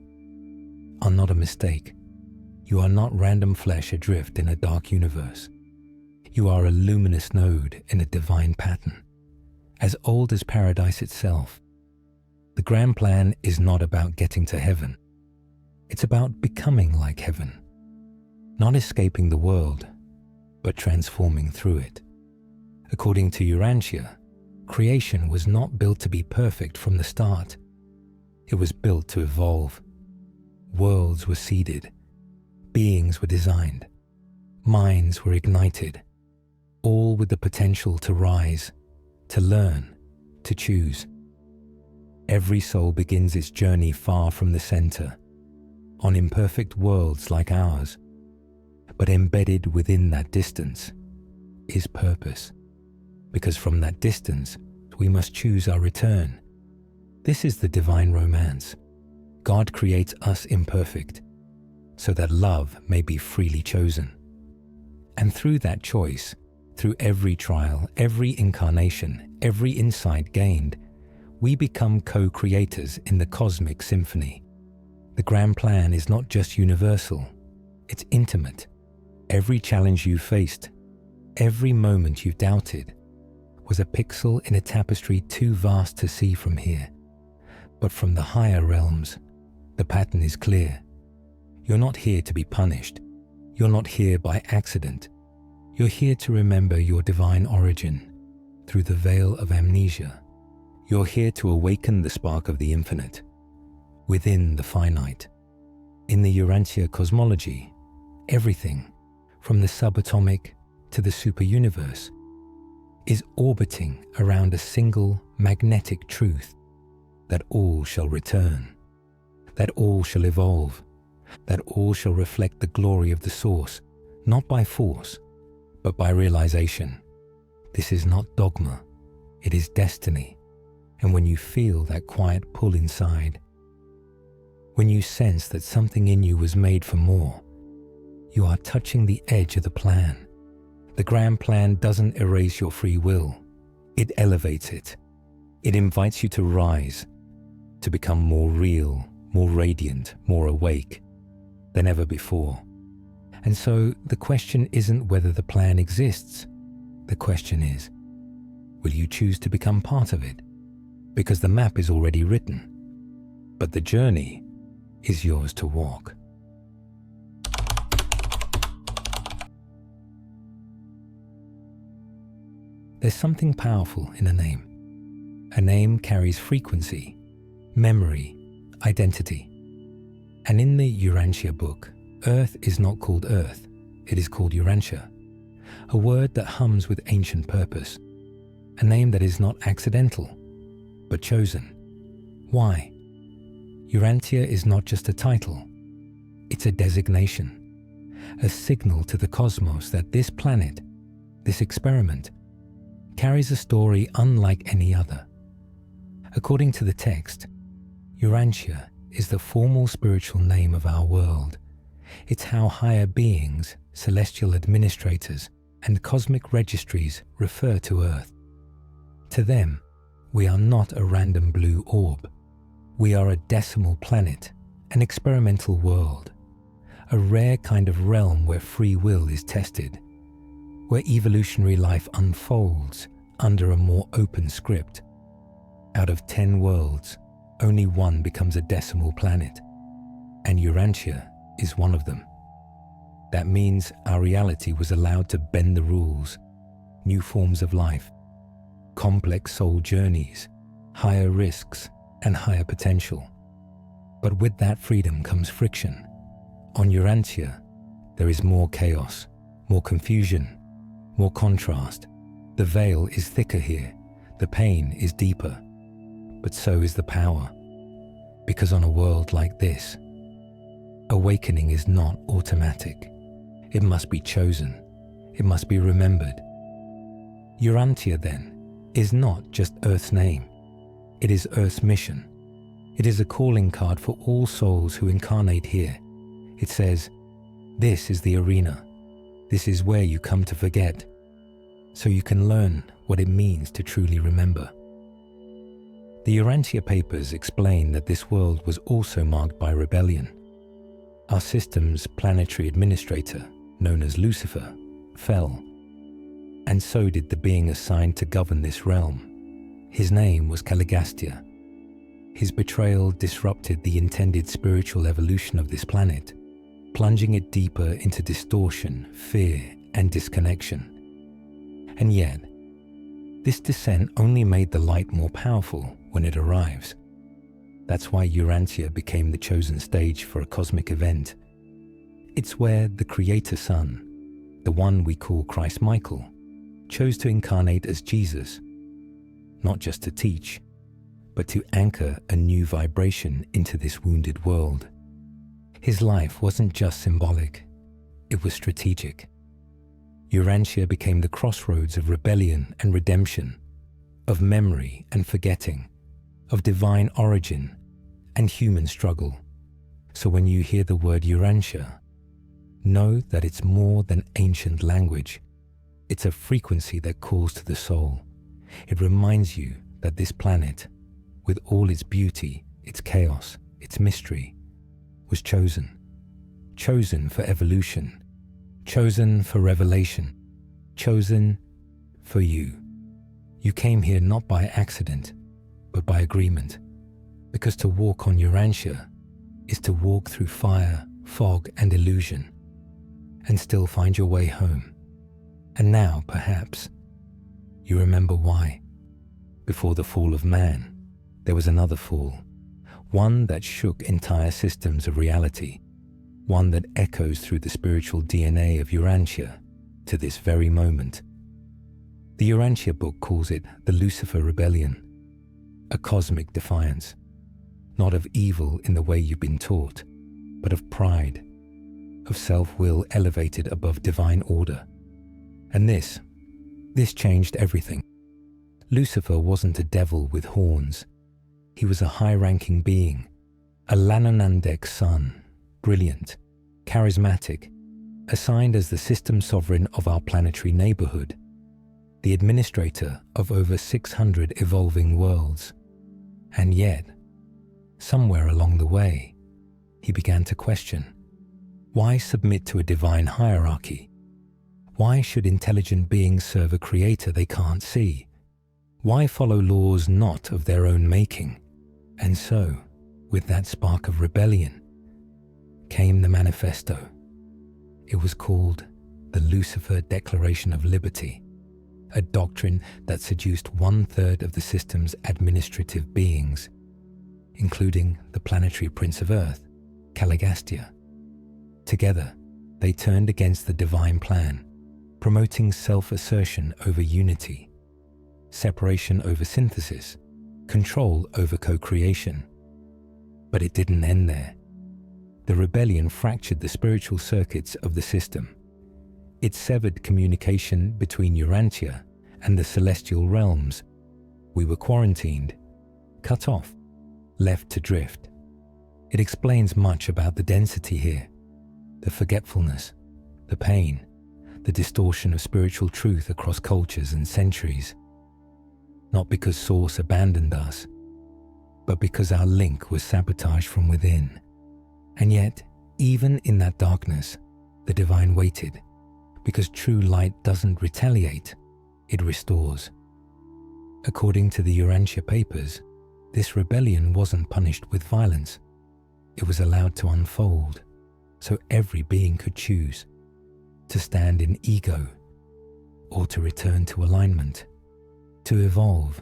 are not a mistake. You are not random flesh adrift in a dark universe. You are a luminous node in a divine pattern, as old as paradise itself. The grand plan is not about getting to heaven. It's about becoming like heaven, not escaping the world, but transforming through it. According to Urantia, creation was not built to be perfect from the start. It was built to evolve. Worlds were seeded, beings were designed, minds were ignited, all with the potential to rise, to learn, to choose. Every soul begins its journey far from the center, on imperfect worlds like ours, but embedded within that distance is purpose, because from that distance we must choose our return. This is the divine romance. God creates us imperfect, so that love may be freely chosen. And through that choice, through every trial, every incarnation, every insight gained, we become co-creators in the cosmic symphony. The grand plan is not just universal, it's intimate. Every challenge you faced, every moment you've doubted, was a pixel in a tapestry too vast to see from here. But from the higher realms, the pattern is clear. You're not here to be punished. You're not here by accident. You're here to remember your divine origin through the veil of amnesia. You're here to awaken the spark of the infinite within the finite. In the Urantia cosmology, everything, from the subatomic to the superuniverse, is orbiting around a single magnetic truth: that all shall return, that all shall evolve, that all shall reflect the glory of the source, not by force, but by realization. This is not dogma, it is destiny. And when you feel that quiet pull inside, when you sense that something in you was made for more, you are touching the edge of the plan. The grand plan doesn't erase your free will. It elevates it. It invites you to rise, to become more real, more radiant, more awake than ever before. And so the question isn't whether the plan exists. The question is, will you choose to become part of it? Because the map is already written, but the journey is yours to walk. There's something powerful in a name. A name carries frequency, memory, identity. And in the Urantia book, Earth is not called Earth, it is called Urantia, a word that hums with ancient purpose, a name that is not accidental, but chosen. Why? Urantia is not just a title, it's a designation, a signal to the cosmos that this planet, this experiment, carries a story unlike any other. According to the text, Urantia is the formal spiritual name of our world. It's how higher beings, celestial administrators, and cosmic registries refer to Earth. To them, we are not a random blue orb. We are a decimal planet, an experimental world, a rare kind of realm where free will is tested, where evolutionary life unfolds under a more open script. Out of 10 worlds, only one becomes a decimal planet, and Urantia is one of them. That means our reality was allowed to bend the rules, new forms of life, complex soul journeys, higher risks, and higher potential. But with that freedom comes friction. On Urantia, there is more chaos, more confusion, more contrast. The veil is thicker here, the pain is deeper, but so is the power. Because on a world like this, awakening is not automatic. It must be chosen. It must be remembered. Urantia, then, is not just Earth's name. It is Earth's mission. It is a calling card for all souls who incarnate here. It says, this is the arena. This is where you come to forget, so you can learn what it means to truly remember. The Urantia papers explain that this world was also marked by rebellion. Our system's planetary administrator, known as Lucifer, fell, and so did the being assigned to govern this realm. His name was Caligastia. His betrayal disrupted the intended spiritual evolution of this planet, plunging it deeper into distortion, fear, and disconnection. And yet, this descent only made the light more powerful when it arrives. That's why Urantia became the chosen stage for a cosmic event. It's where the Creator Son, the one we call Christ Michael, chose to incarnate as Jesus, not just to teach, but to anchor a new vibration into this wounded world. His life wasn't just symbolic, it was strategic. Urantia became the crossroads of rebellion and redemption, of memory and forgetting, of divine origin and human struggle. So when you hear the word Urantia, know that it's more than ancient language. It's a frequency that calls to the soul. It reminds you that this planet, with all its beauty, its chaos, its mystery, was chosen. Chosen for evolution, chosen for revelation, chosen for you. You came here not by accident, but by agreement, because to walk on Urantia is to walk through fire, fog, and illusion, and still find your way home. And now, perhaps, you remember why. Before the fall of man, there was another fall, one that shook entire systems of reality, one that echoes through the spiritual DNA of Urantia to this very moment. The Urantia Book calls it the Lucifer Rebellion, a cosmic defiance, not of evil in the way you've been taught, but of pride, of self-will elevated above divine order. And this changed everything. Lucifer wasn't a devil with horns. He was a high-ranking being, a Lanonandek son, brilliant, charismatic, assigned as the system sovereign of our planetary neighborhood, the administrator of over 600 evolving worlds. And yet, somewhere along the way, he began to question, why submit to a divine hierarchy? Why should intelligent beings serve a creator they can't see? Why follow laws not of their own making? And so, with that spark of rebellion, came the manifesto. It was called the Lucifer Declaration of Liberty, a doctrine that seduced 1/3 of the system's administrative beings, including the planetary prince of Earth, Caligastia. Together, they turned against the divine plan, promoting self-assertion over unity, separation over synthesis, control over co-creation. But it didn't end there. The rebellion fractured the spiritual circuits of the system. It severed communication between Urantia and the celestial realms. We were quarantined, cut off, left to drift. It explains much about the density here, the forgetfulness, the pain, the distortion of spiritual truth across cultures and centuries. Not because Source abandoned us, but because our link was sabotaged from within. And yet, even in that darkness, the divine waited, because true light doesn't retaliate, it restores. According to the Urantia papers, this rebellion wasn't punished with violence. It was allowed to unfold, so every being could choose to stand in ego or to return to alignment, to evolve,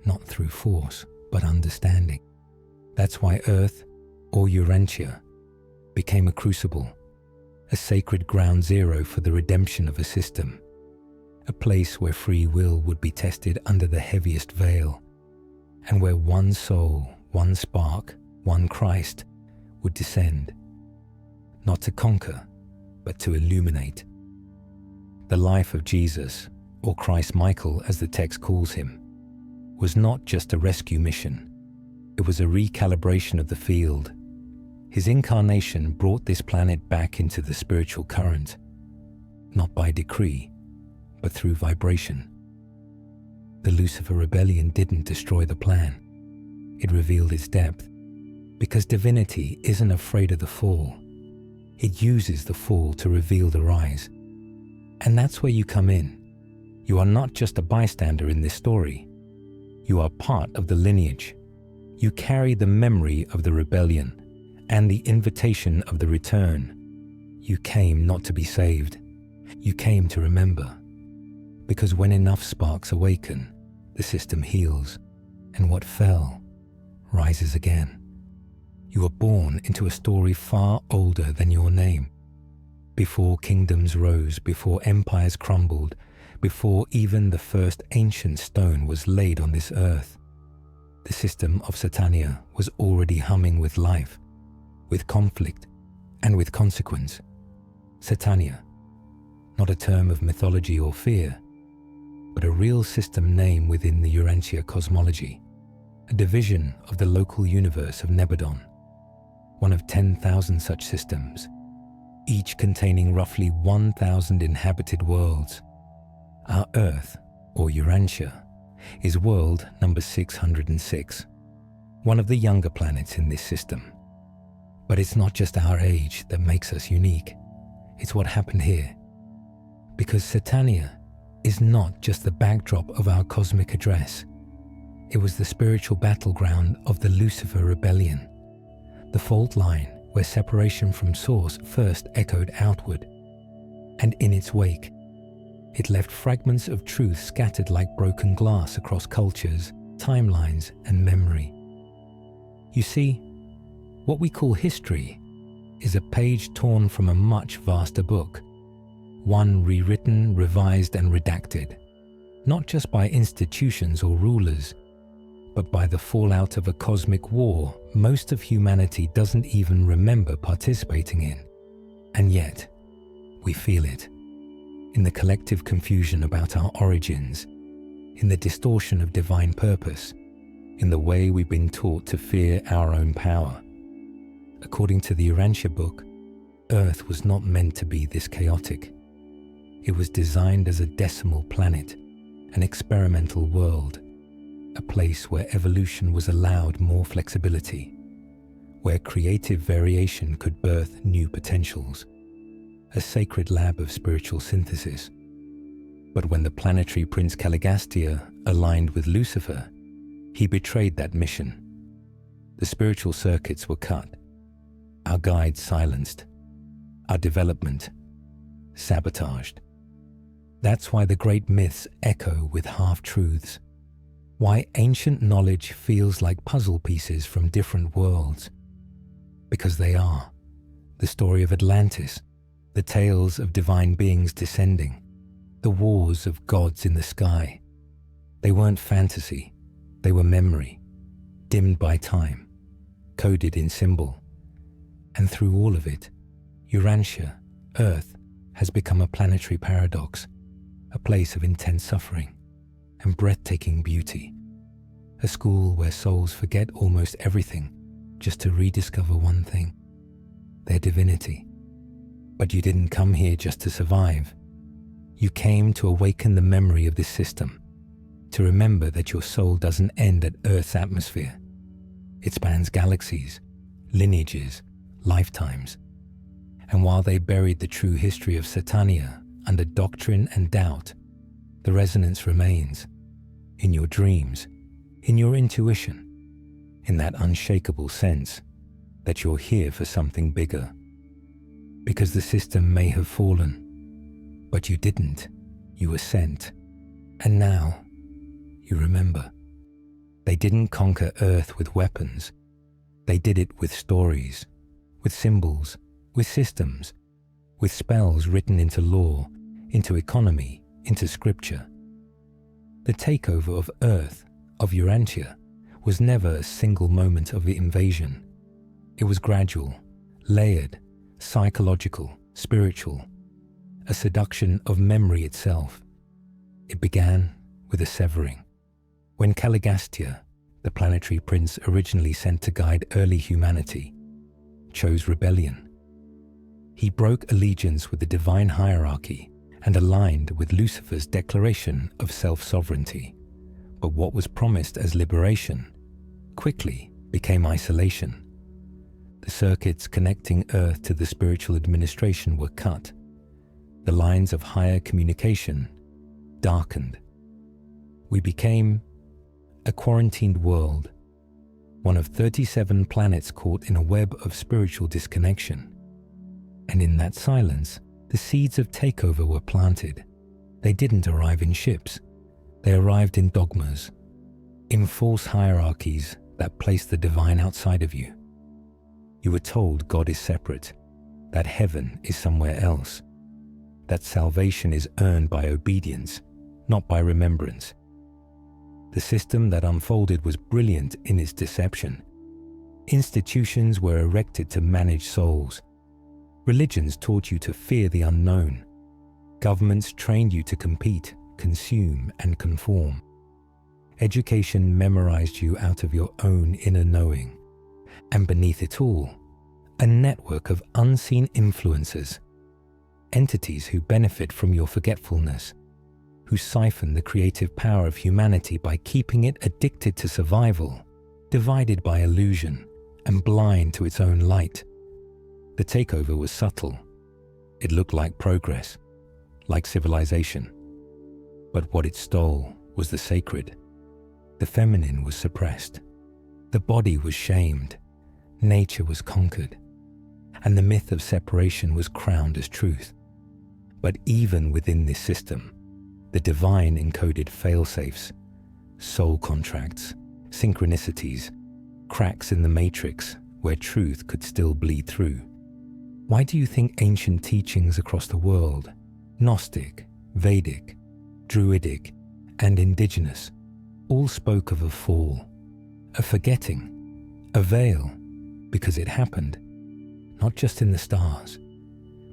not through force, but understanding. That's why Earth, or Urantia, became a crucible, a sacred ground zero for the redemption of a system, a place where free will would be tested under the heaviest veil, and where one soul, one spark, one Christ would descend, not to conquer, but to illuminate. The life of Jesus, or Christ Michael as the text calls him, was not just a rescue mission. It was a recalibration of the field. His incarnation brought this planet back into the spiritual current, not by decree, but through vibration. The Lucifer rebellion didn't destroy the plan. It revealed its depth, because divinity isn't afraid of the fall. It uses the fall to reveal the rise. And that's where you come in. You are not just a bystander in this story. You are part of the lineage. You carry the memory of the rebellion and the invitation of the return. You came not to be saved. You came to remember. Because when enough sparks awaken, the system heals, and what fell rises again. You were born into a story far older than your name. Before kingdoms rose, before empires crumbled, before even the first ancient stone was laid on this earth, the system of Satania was already humming with life, with conflict, and with consequence. Satania, not a term of mythology or fear, but a real system name within the Urantia cosmology, a division of the local universe of Nebadon, one of 10,000 such systems, each containing roughly 1,000 inhabited worlds. Our Earth, or Urantia, is world number 606, one of the younger planets in this system. But it's not just our age that makes us unique. It's what happened here. Because Satania is not just the backdrop of our cosmic address. It was the spiritual battleground of the Lucifer rebellion, the fault line where separation from Source first echoed outward. And in its wake, it left fragments of truth scattered like broken glass across cultures, timelines, and memory. You see, what we call history is a page torn from a much vaster book, one rewritten, revised, and redacted, not just by institutions or rulers, but by the fallout of a cosmic war most of humanity doesn't even remember participating in. And yet, we feel it. In the collective confusion about our origins, in the distortion of divine purpose, in the way we've been taught to fear our own power. According to the Urantia Book, Earth was not meant to be this chaotic. It was designed as a decimal planet, an experimental world, a place where evolution was allowed more flexibility, where creative variation could birth new potentials, a sacred lab of spiritual synthesis. But when the planetary Prince Caligastia aligned with Lucifer, he betrayed that mission. The spiritual circuits were cut, our guides silenced, our development sabotaged. That's why the great myths echo with half-truths, why ancient knowledge feels like puzzle pieces from different worlds. Because they are. The story of Atlantis, the tales of divine beings descending, the wars of gods in the sky. They weren't fantasy, they were memory, dimmed by time, coded in symbol. And through all of it, Urantia, Earth, has become a planetary paradox, a place of intense suffering and breathtaking beauty. a school where souls forget almost everything just to rediscover one thing, their divinity. But you didn't come here just to survive. You came to awaken the memory of this system, to remember that your soul doesn't end at Earth's atmosphere. It spans galaxies, lineages, lifetimes. And while they buried the true history of Satania under doctrine and doubt, the resonance remains in your dreams, in your intuition, in that unshakable sense that you're here for something bigger. Because the system may have fallen, but you didn't. You were sent. And now, you remember. They didn't conquer Earth with weapons. They did it with stories, with symbols, with systems, with spells written into law, into economy, into scripture. The takeover of Earth, of Urantia, was never a single moment of invasion. It was gradual, layered, psychological, spiritual, a seduction of memory itself. It began with a severing. When Caligastia, the planetary prince originally sent to guide early humanity, chose rebellion. He broke allegiance with the divine hierarchy and aligned with Lucifer's declaration of self-sovereignty. But what was promised as liberation quickly became isolation. The circuits connecting Earth to the spiritual administration were cut. The lines of higher communication darkened. We became a quarantined world, one of 37 planets caught in a web of spiritual disconnection. And in that silence, the seeds of takeover were planted. They didn't arrive in ships. They arrived in dogmas, in false hierarchies that placed the divine outside of you. You were told God is separate, that heaven is somewhere else, that salvation is earned by obedience, not by remembrance. The system that unfolded was brilliant in its deception. Institutions were erected to manage souls. Religions taught you to fear the unknown. Governments trained you to compete, consume, and conform. Education memorized you out of your own inner knowing. And beneath it all, a network of unseen influencers, entities who benefit from your forgetfulness, who siphon the creative power of humanity by keeping it addicted to survival, divided by illusion, and blind to its own light. The takeover was subtle. It looked like progress, like civilization. But what it stole was the sacred. The feminine was suppressed. The body was shamed. Nature was conquered. And the myth of separation was crowned as truth. But even within this system, the divine encoded fail-safes, soul contracts, synchronicities, cracks in the matrix where truth could still bleed through. Why do you think ancient teachings across the world, Gnostic, Vedic, Druidic, and indigenous, all spoke of a fall, a forgetting, a veil, because it happened, not just in the stars,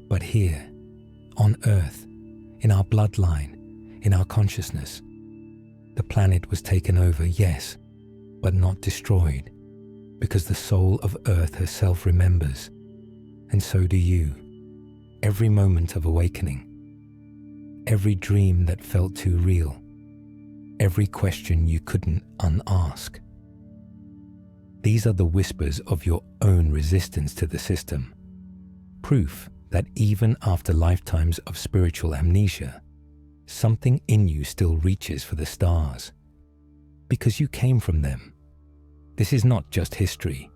but here, on Earth, in our bloodline, in our consciousness. The planet was taken over, yes, but not destroyed, because the soul of Earth herself remembers, and so do you. Every moment of awakening, every dream that felt too real, every question you couldn't unask. These are the whispers of your own resistance to the system, proof that even after lifetimes of spiritual amnesia, something in you still reaches for the stars, because you came from them. This is not just history.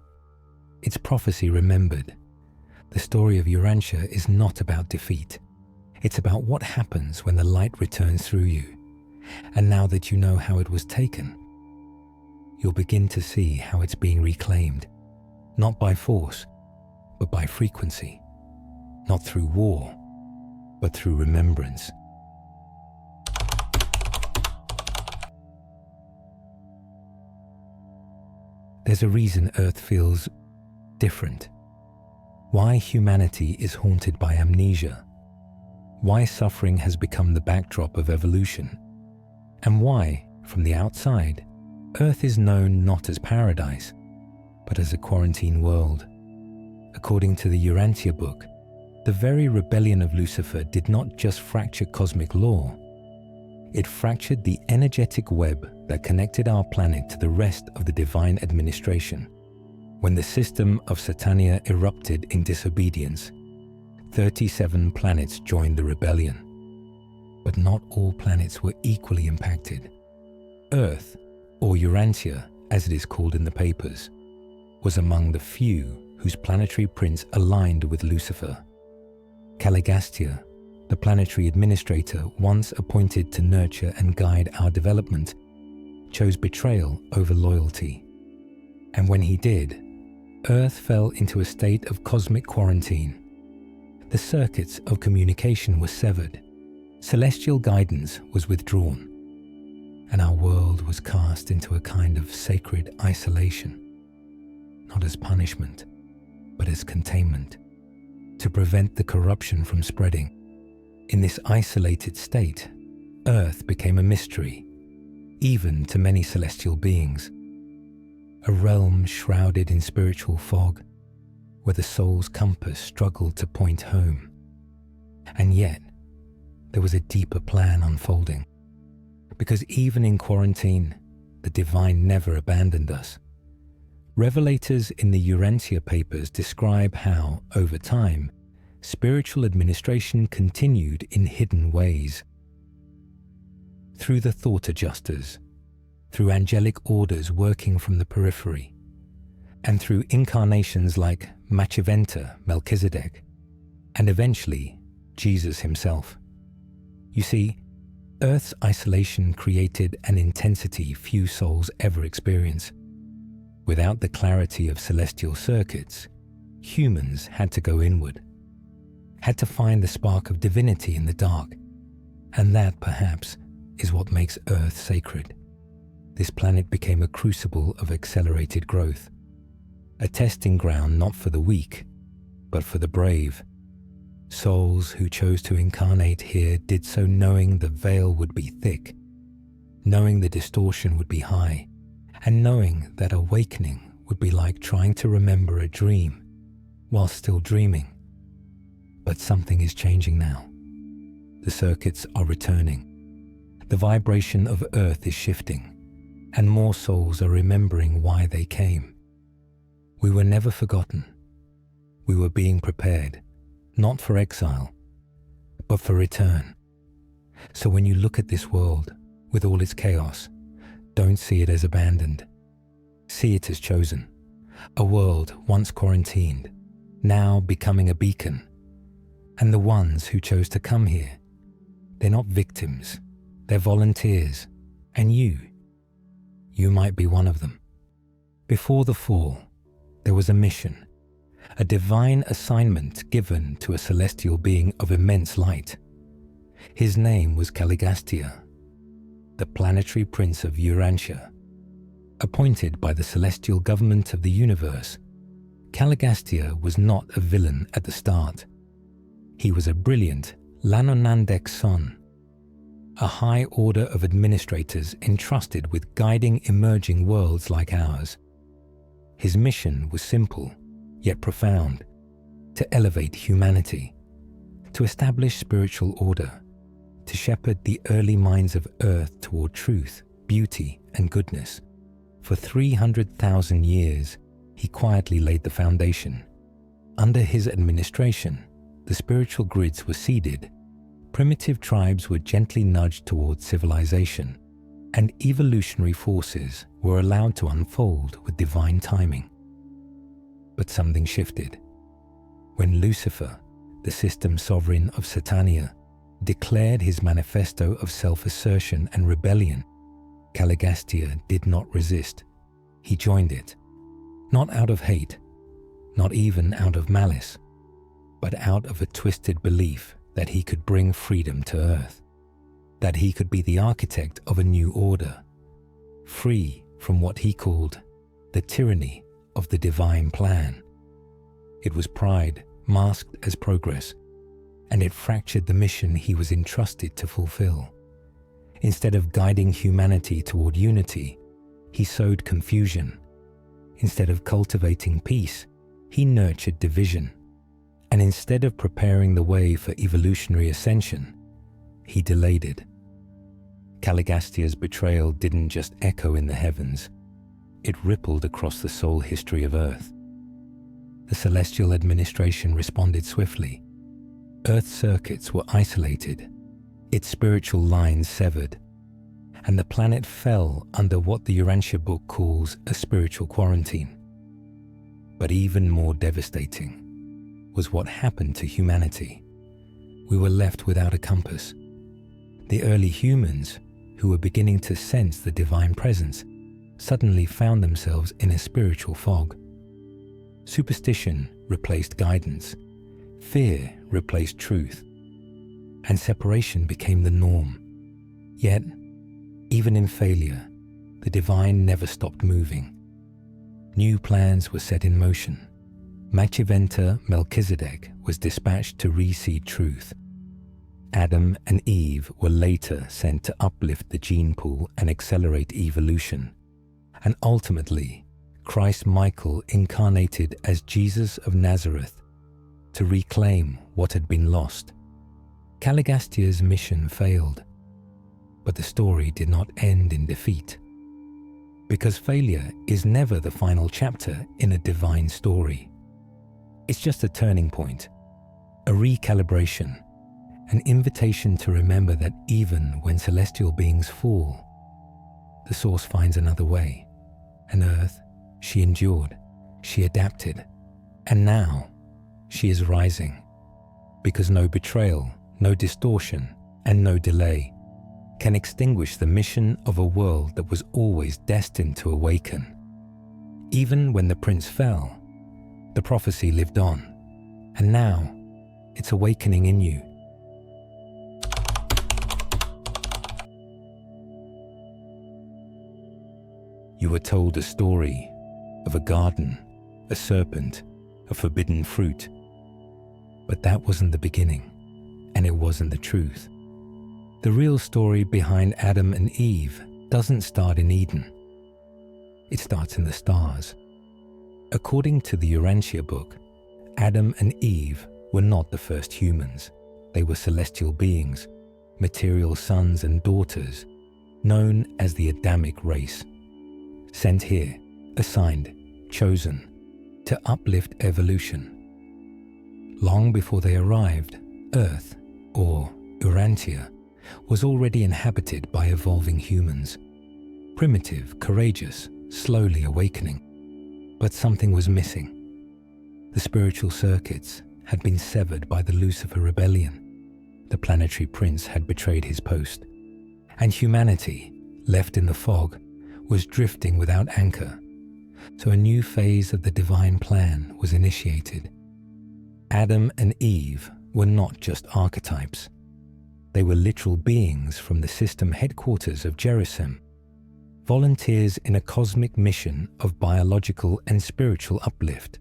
It's prophecy remembered. The story of Urantia is not about defeat. It's about what happens when the light returns through you. And now that you know how it was taken, you'll begin to see how it's being reclaimed, not by force, but by frequency, not through war, but through remembrance. There's a reason Earth feels different. Why humanity is haunted by amnesia. Why suffering has become the backdrop of evolution. And why, from the outside, Earth is known not as paradise, but as a quarantine world. According to the Urantia Book, the very rebellion of Lucifer did not just fracture cosmic law, it fractured the energetic web that connected our planet to the rest of the divine administration. When the system of Satania erupted in disobedience, 37 planets joined the rebellion. But not all planets were equally impacted. Earth, or Urantia as it is called in the papers, was among the few whose planetary prince aligned with Lucifer. Caligastia, the planetary administrator once appointed to nurture and guide our development, chose betrayal over loyalty. And when he did, Earth fell into a state of cosmic quarantine. The circuits of communication were severed, celestial guidance was withdrawn, and our world was cast into a kind of sacred isolation, not as punishment, but as containment, to prevent the corruption from spreading. In this isolated state, Earth became a mystery, even to many celestial beings, a realm shrouded in spiritual fog, where the soul's compass struggled to point home. And yet, there was a deeper plan unfolding, because even in quarantine, the divine never abandoned us. Revelators in the Urantia papers describe how, over time, spiritual administration continued in hidden ways. Through the thought adjusters, through angelic orders working from the periphery, and through incarnations like Machiventa Melchizedek, and eventually Jesus himself. You see, Earth's isolation created an intensity few souls ever experience. Without the clarity of celestial circuits, humans had to go inward, had to find the spark of divinity in the dark, and that, perhaps, is what makes Earth sacred. This planet became a crucible of accelerated growth, a testing ground not for the weak, but for the brave. Souls who chose to incarnate here did so knowing the veil would be thick, knowing the distortion would be high, and knowing that awakening would be like trying to remember a dream while still dreaming. But something is changing now. The circuits are returning. The vibration of Earth is shifting, and more souls are remembering why they came. We were never forgotten. We were being prepared, not for exile, but for return. So when you look at this world, with all its chaos, don't see it as abandoned. See it as chosen. A world once quarantined, now becoming a beacon. And the ones who chose to come here, they're not victims, they're volunteers. And you might be one of them. Before the fall, there was a mission, a divine assignment given to a celestial being of immense light. His name was Caligastia, the planetary prince of Urantia. Appointed by the celestial government of the universe, Caligastia was not a villain at the start. He was a brilliant Lanonandek son, a high order of administrators entrusted with guiding emerging worlds like ours. His mission was simple, yet profound: to elevate humanity, to establish spiritual order, to shepherd the early minds of Earth toward truth, beauty, and goodness. For 300,000 years, he quietly laid the foundation. Under his administration, the spiritual grids were seeded, primitive tribes were gently nudged toward civilization, and evolutionary forces were allowed to unfold with divine timing. But something shifted. When Lucifer, the system sovereign of Satania, declared his manifesto of self-assertion and rebellion, Caligastia did not resist. He joined it, not out of hate, not even out of malice, but out of a twisted belief that he could bring freedom to Earth, that he could be the architect of a new order, free from what he called the tyranny of the divine plan. It was pride masked as progress, and it fractured the mission he was entrusted to fulfill. Instead of guiding humanity toward unity, he sowed confusion. Instead of cultivating peace, he nurtured division. And instead of preparing the way for evolutionary ascension, he delayed it. Caligastia's betrayal didn't just echo in the heavens, it rippled across the soul history of Earth. The celestial administration responded swiftly. Earth's circuits were isolated, its spiritual lines severed, and the planet fell under what the Urantia Book calls a spiritual quarantine. But even more devastating was what happened to humanity. We were left without a compass. The early humans, who were beginning to sense the divine presence, suddenly found themselves in a spiritual fog. Superstition replaced guidance, fear replaced truth, and separation became the norm. Yet, even in failure, the divine never stopped moving. New plans were set in motion. Machiventa Melchizedek was dispatched to reseed truth. Adam and Eve were later sent to uplift the gene pool and accelerate evolution. And ultimately, Christ Michael incarnated as Jesus of Nazareth to reclaim what had been lost. Caligastia's mission failed, but the story did not end in defeat. Because failure is never the final chapter in a divine story. It's just a turning point, a recalibration, an invitation to remember that even when celestial beings fall, the source finds another way. And Earth, she endured, she adapted, and now she is rising. Because no betrayal, no distortion, and no delay can extinguish the mission of a world that was always destined to awaken. Even when the prince fell, the prophecy lived on, and now it's awakening in you. You were told a story of a garden, a serpent, a forbidden fruit. But that wasn't the beginning, and it wasn't the truth. The real story behind Adam and Eve doesn't start in Eden. It starts in the stars. According to the Urantia Book, Adam and Eve were not the first humans. They were celestial beings, material sons and daughters, known as the Adamic race. Sent here, assigned, chosen, to uplift evolution. Long before they arrived, Earth, or Urantia, was already inhabited by evolving humans. Primitive, courageous, slowly awakening. But something was missing. The spiritual circuits had been severed by the Lucifer rebellion. The planetary prince had betrayed his post. And humanity, left in the fog, was drifting without anchor. So a new phase of the divine plan was initiated. Adam and Eve were not just archetypes. They were literal beings from the system headquarters of Jerusalem, volunteers in a cosmic mission of biological and spiritual uplift.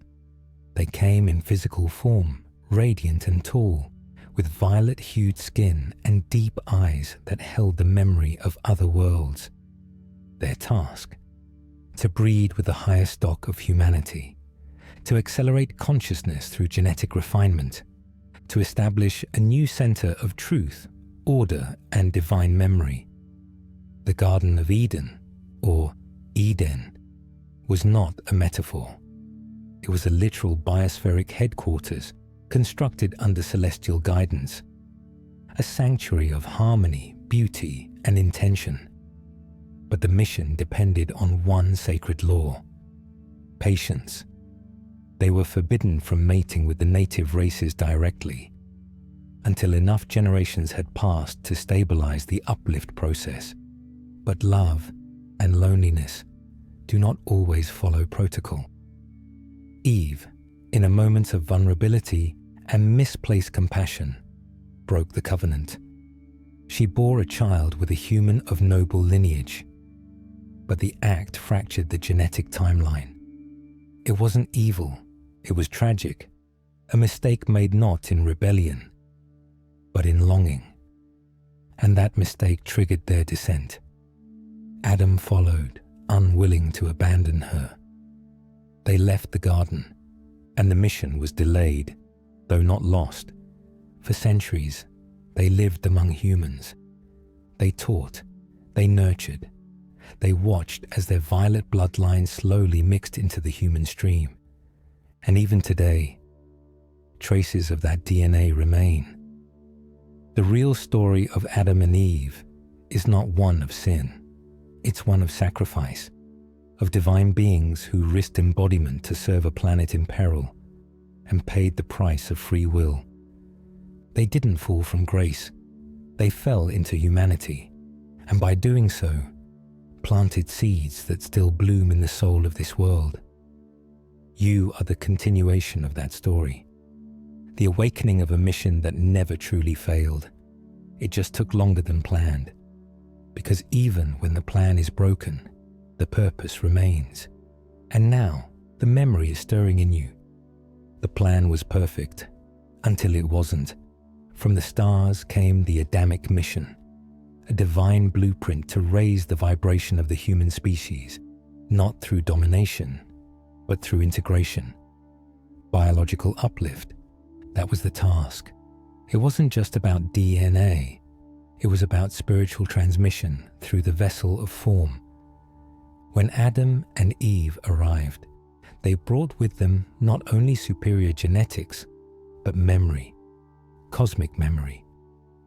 They came in physical form, radiant and tall, with violet-hued skin and deep eyes that held the memory of other worlds. Their task: to breed with the higher stock of humanity, to accelerate consciousness through genetic refinement, to establish a new center of truth, order, and divine memory. The Garden of Eden, or Eden, was not a metaphor. It was a literal biospheric headquarters constructed under celestial guidance, a sanctuary of harmony, beauty, and intention. But the mission depended on one sacred law: patience. They were forbidden from mating with the native races directly, until enough generations had passed to stabilize the uplift process. But love and loneliness do not always follow protocol. Eve, in a moment of vulnerability and misplaced compassion, broke the covenant. She bore a child with a human of noble lineage, but the act fractured the genetic timeline. It wasn't evil, it was tragic, a mistake made not in rebellion, but in longing. And that mistake triggered their descent. Adam followed, unwilling to abandon her. They left the garden, and the mission was delayed, though not lost. For centuries, they lived among humans. They taught, they nurtured, they watched as their violet bloodline slowly mixed into the human stream. And even today, traces of that DNA remain. The real story of Adam and Eve is not one of sin. It's one of sacrifice, of divine beings who risked embodiment to serve a planet in peril and paid the price of free will. They didn't fall from grace. They fell into humanity, and by doing so, planted seeds that still bloom in the soul of this world. You are the continuation of that story, the awakening of a mission that never truly failed. It just took longer than planned, because even when the plan is broken, the purpose remains. And now, the memory is stirring in you. The plan was perfect, until it wasn't. From the stars came the Adamic mission, a divine blueprint to raise the vibration of the human species, not through domination, but through integration. Biological uplift, that was the task. It wasn't just about DNA, it was about spiritual transmission through the vessel of form. When Adam and Eve arrived, they brought with them not only superior genetics, but memory, cosmic memory,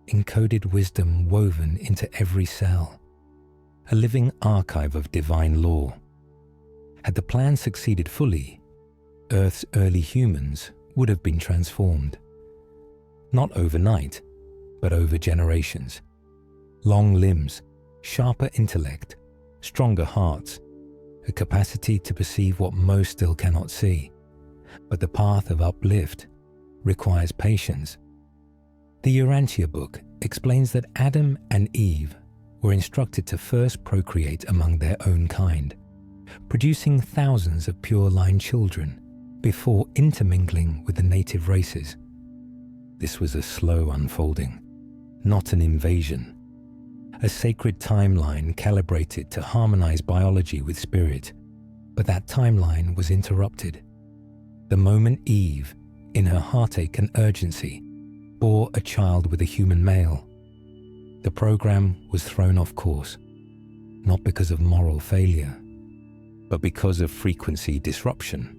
encoded wisdom woven into every cell, a living archive of divine law. Had the plan succeeded fully, Earth's early humans would have been transformed. Not overnight, but over generations. Long limbs, sharper intellect, stronger hearts, a capacity to perceive what most still cannot see. But the path of uplift requires patience. The Urantia Book explains that Adam and Eve were instructed to first procreate among their own kind, producing thousands of pure-line children before intermingling with the native races. This was a slow unfolding, not an invasion. A sacred timeline calibrated to harmonize biology with spirit, but that timeline was interrupted. The moment Eve, in her heartache and urgency, bore a child with a human male, the program was thrown off course, not because of moral failure, but because of frequency disruption.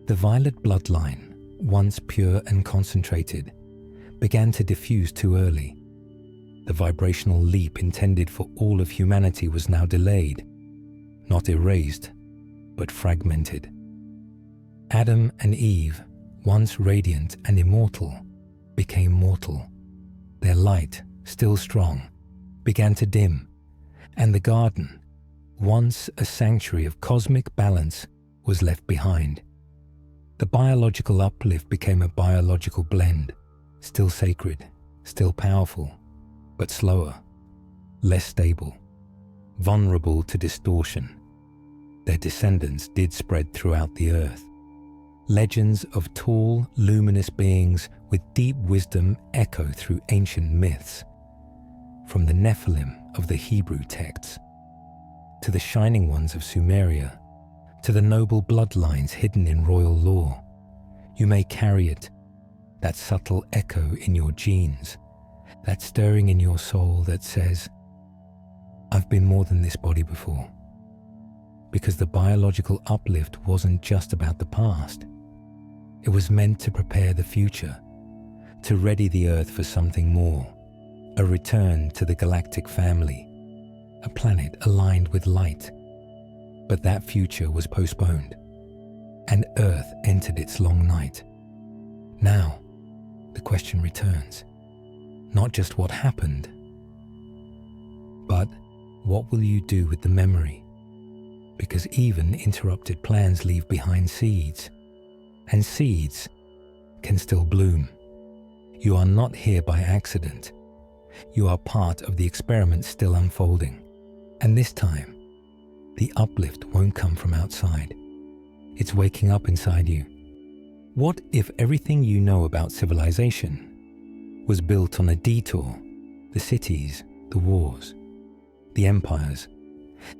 The violet bloodline, once pure and concentrated, began to diffuse too early. The vibrational leap intended for all of humanity was now delayed, not erased, but fragmented. Adam and Eve, once radiant and immortal, became mortal. Their light, still strong, began to dim, and the garden, once a sanctuary of cosmic balance, was left behind. The biological uplift became a biological blend, still sacred, still powerful, but slower, less stable, vulnerable to distortion. Their descendants did spread throughout the earth. Legends of tall, luminous beings with deep wisdom echo through ancient myths, from the Nephilim of the Hebrew texts, to the shining ones of Sumeria, to the noble bloodlines hidden in royal lore. You may carry it, that subtle echo in your genes, that stirring in your soul that says, I've been more than this body before. Because the biological uplift wasn't just about the past. It was meant to prepare the future, to ready the earth for something more, a return to the galactic family, a planet aligned with light. But that future was postponed, and Earth entered its long night. Now, the question returns. Not just what happened, but what will you do with the memory? Because even interrupted plans leave behind seeds, and seeds can still bloom. You are not here by accident. You are part of the experiment still unfolding. And this time, the uplift won't come from outside. It's waking up inside you. What if everything you know about civilization was built on a detour? The cities, the wars, the empires,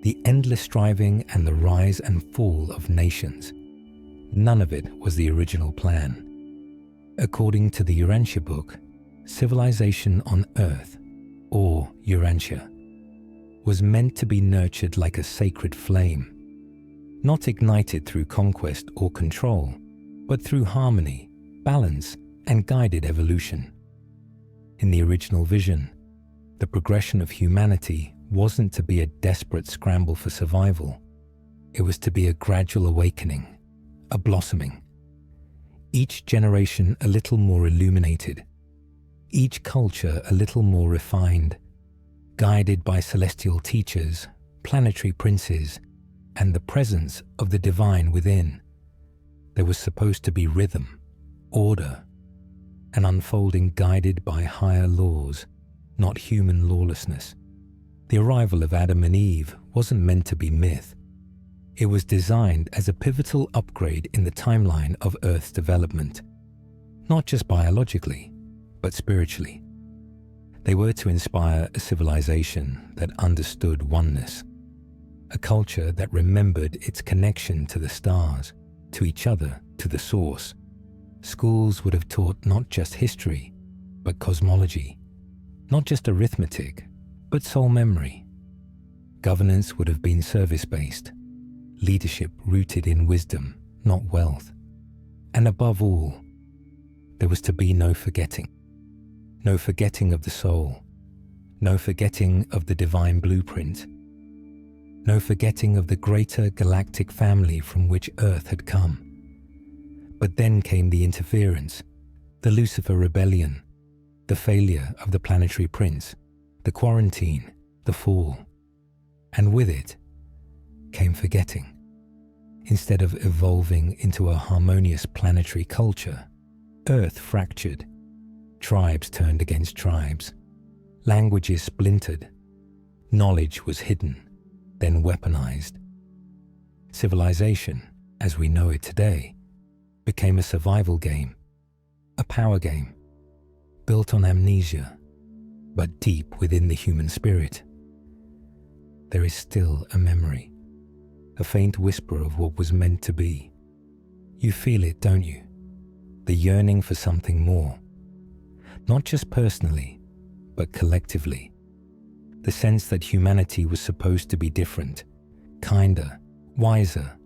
the endless striving and the rise and fall of nations. None of it was the original plan. According to the Urantia Book, civilization on Earth, or Urantia, was meant to be nurtured like a sacred flame, not ignited through conquest or control, but through harmony, balance, and guided evolution. In the original vision, the progression of humanity wasn't to be a desperate scramble for survival. It was to be a gradual awakening, a blossoming. Each generation a little more illuminated, each culture a little more refined, guided by celestial teachers, planetary princes, and the presence of the divine within. There was supposed to be rhythm, order, an unfolding guided by higher laws, not human lawlessness. The arrival of Adam and Eve wasn't meant to be myth. It was designed as a pivotal upgrade in the timeline of Earth's development, not just biologically, but spiritually. They were to inspire a civilization that understood oneness, a culture that remembered its connection to the stars, to each other, to the source. Schools would have taught not just history, but cosmology, not just arithmetic, but soul memory. Governance would have been service-based, leadership rooted in wisdom, not wealth. And above all, there was to be no forgetting. No forgetting of the soul, no forgetting of the divine blueprint, no forgetting of the greater galactic family from which Earth had come. But then came the interference, the Lucifer rebellion, the failure of the planetary prince, the quarantine, the fall. And with it came forgetting. Instead of evolving into a harmonious planetary culture, Earth fractured. Tribes turned against tribes. Languages splintered. Knowledge was hidden, then weaponized. Civilization, as we know it today, became a survival game, a power game, built on amnesia, but deep within the human spirit. There is still a memory, a faint whisper of what was meant to be. You feel it, don't you? The yearning for something more. Not just personally, but collectively. The sense that humanity was supposed to be different, kinder, wiser,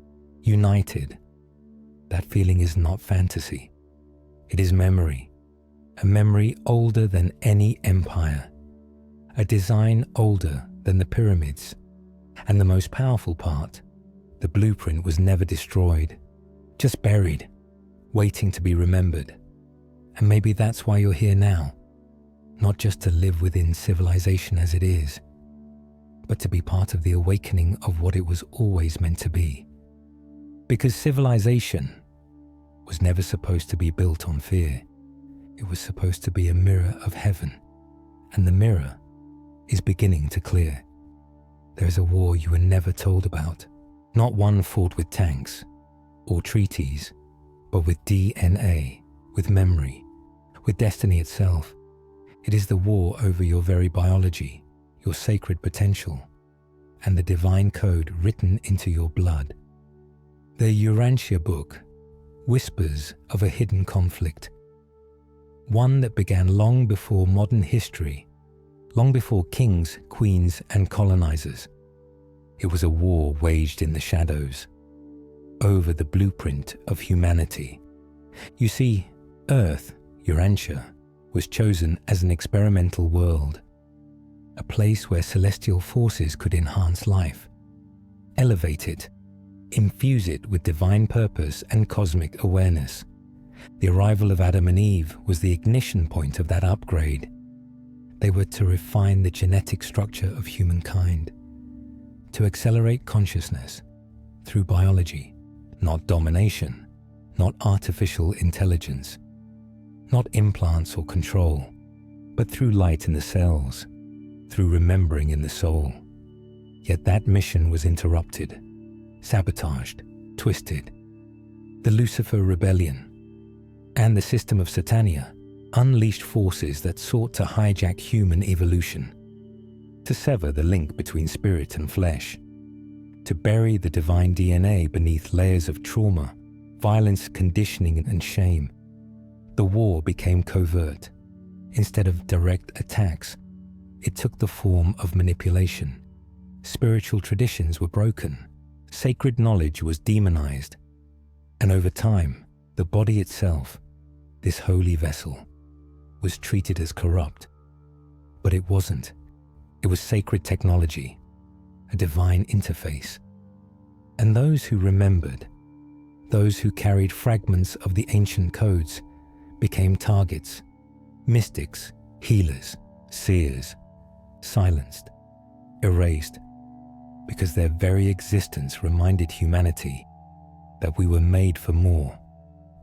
united. That feeling is not fantasy. It is memory, a memory older than any empire, a design older than the pyramids. And the most powerful part, the blueprint was never destroyed, just buried, waiting to be remembered. And maybe that's why you're here now, not just to live within civilization as it is, but to be part of the awakening of what it was always meant to be. Because civilization was never supposed to be built on fear. It was supposed to be a mirror of heaven, and the mirror is beginning to clear. There is a war you were never told about, not one fought with tanks or treaties, but with DNA, with memory, with destiny itself. It is the war over your very biology, your sacred potential, and the divine code written into your blood. The Urantia Book whispers of a hidden conflict, one that began long before modern history, long before kings, queens, and colonizers. It was a war waged in the shadows, over the blueprint of humanity. You see, Earth, Urantia, was chosen as an experimental world, a place where celestial forces could enhance life, elevate it, infuse it with divine purpose and cosmic awareness. The arrival of Adam and Eve was the ignition point of that upgrade. They were to refine the genetic structure of humankind, to accelerate consciousness through biology, not domination, not artificial intelligence, not implants or control, but through light in the cells, through remembering in the soul. Yet that mission was interrupted, sabotaged, twisted. The Lucifer rebellion and the system of Satania unleashed forces that sought to hijack human evolution. to sever the link between spirit and flesh, to bury the divine DNA beneath layers of trauma, violence, conditioning, and shame. The war became covert. Instead of direct attacks, it took the form of manipulation. Spiritual traditions were broken. Sacred knowledge was demonized. And over time, the body itself, this holy vessel, was treated as corrupt. But it wasn't. It was sacred technology, a divine interface. And those who remembered, those who carried fragments of the ancient codes, became targets, mystics, healers, seers, silenced, erased, because their very existence reminded humanity that we were made for more.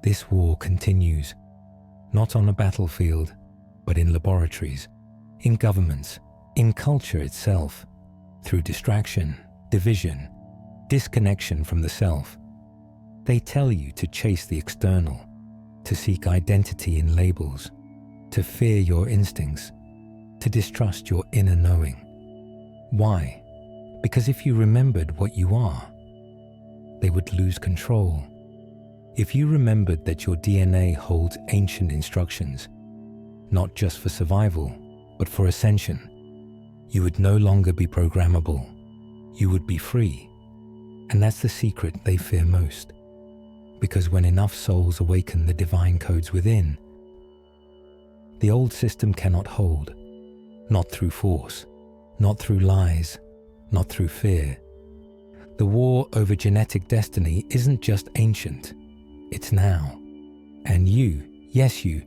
This war continues, not on a battlefield, but in laboratories, in governments, in culture itself, through distraction, division, disconnection from the self. They tell you to chase the external, to seek identity in labels, to fear your instincts, to distrust your inner knowing. Why? Because if you remembered what you are, they would lose control. If you remembered that your DNA holds ancient instructions, not just for survival, but for ascension, you would no longer be programmable. You would be free. And that's the secret they fear most. Because when enough souls awaken the divine codes within, the old system cannot hold, not through force, not through lies, not through fear. The war over genetic destiny isn't just ancient, it's now. And you, yes you,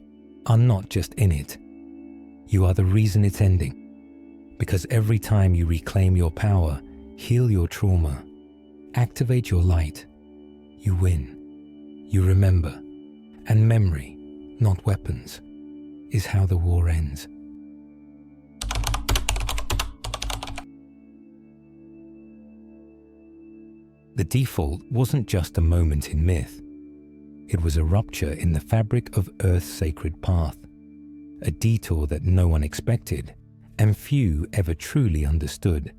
are not just in it. You are the reason it's ending. Because every time you reclaim your power, heal your trauma, activate your light, you win. You remember. And memory, not weapons, is how the war ends. The default wasn't just a moment in myth. It was a rupture in the fabric of Earth's sacred path, a detour that no one expected and few ever truly understood.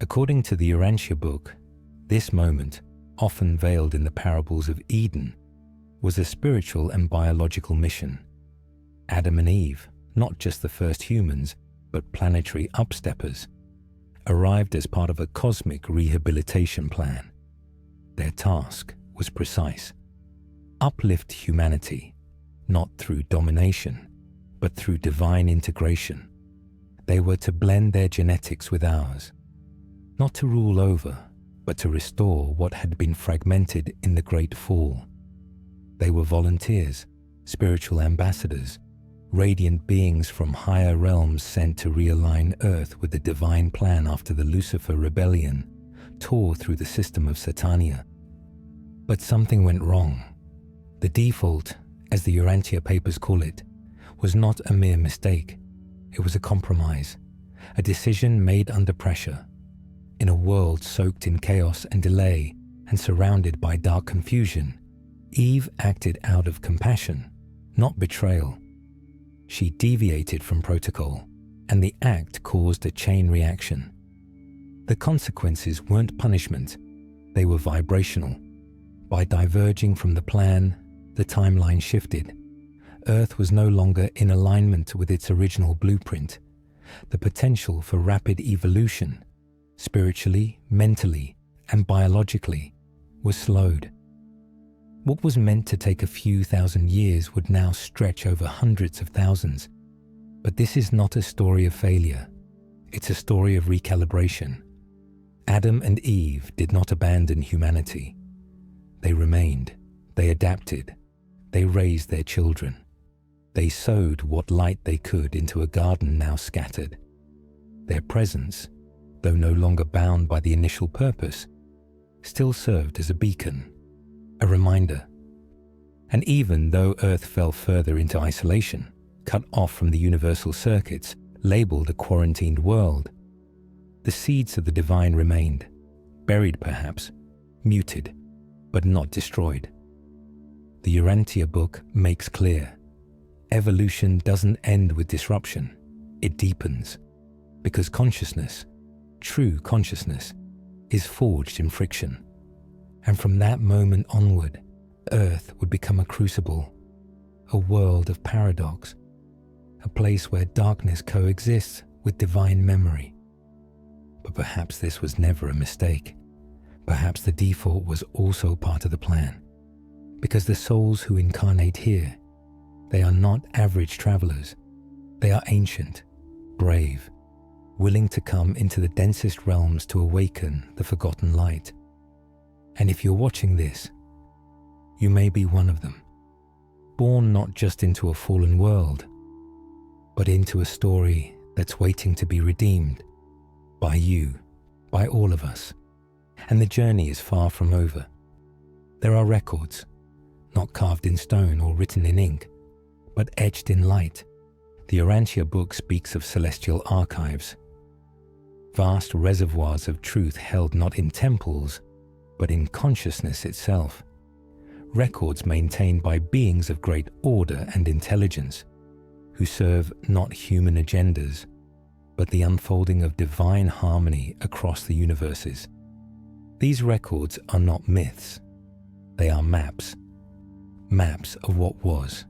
According to the Urantia Book, this moment, often veiled in the parables of Eden, was a spiritual and biological mission. Adam and Eve, not just the first humans, but planetary upsteppers, arrived as part of a cosmic rehabilitation plan. Their task was precise: uplift humanity, not through domination, but through divine integration. They were to blend their genetics with ours, not to rule over, but to restore what had been fragmented in the Great Fall. They were volunteers, spiritual ambassadors, radiant beings from higher realms sent to realign Earth with the divine plan after the Lucifer rebellion tore through the system of Satania. But something went wrong. The default, as the Urantia papers call it, was not a mere mistake. It was a compromise, a decision made under pressure. In a world soaked in chaos and delay and surrounded by dark confusion, Eve acted out of compassion, not betrayal. She deviated from protocol, and the act caused a chain reaction. The consequences weren't punishment, they were vibrational. By diverging from the plan, the timeline shifted. Earth was no longer in alignment with its original blueprint. The potential for rapid evolution, spiritually, mentally, and biologically, was slowed. What was meant to take a few thousand years would now stretch over hundreds of thousands. But this is not a story of failure. It's a story of recalibration. Adam and Eve did not abandon humanity. They remained. They adapted. They raised their children. They sowed what light they could into a garden now scattered. Their presence, though no longer bound by the initial purpose, still served as a beacon, a reminder. And even though Earth fell further into isolation, cut off from the universal circuits, labeled a quarantined world, the seeds of the divine remained, buried perhaps, muted, but not destroyed. The Urantia Book makes clear, evolution doesn't end with disruption, it deepens. because consciousness, true consciousness, is forged in friction. And from that moment onward, Earth would become a crucible, a world of paradox, a place where darkness coexists with divine memory. But perhaps this was never a mistake. Perhaps the default was also part of the plan. Because the souls who incarnate here, they are not average travelers. They are ancient, brave, willing to come into the densest realms to awaken the forgotten light. And if you're watching this, you may be one of them, born not just into a fallen world, but into a story that's waiting to be redeemed by you, by all of us. And the journey is far from over. There are records, not carved in stone or written in ink, but etched in light. The Urantia Book speaks of celestial archives, vast reservoirs of truth held not in temples, but in consciousness itself. Records maintained by beings of great order and intelligence, who serve not human agendas, but the unfolding of divine harmony across the universes. These records are not myths. They are maps. Maps of what was,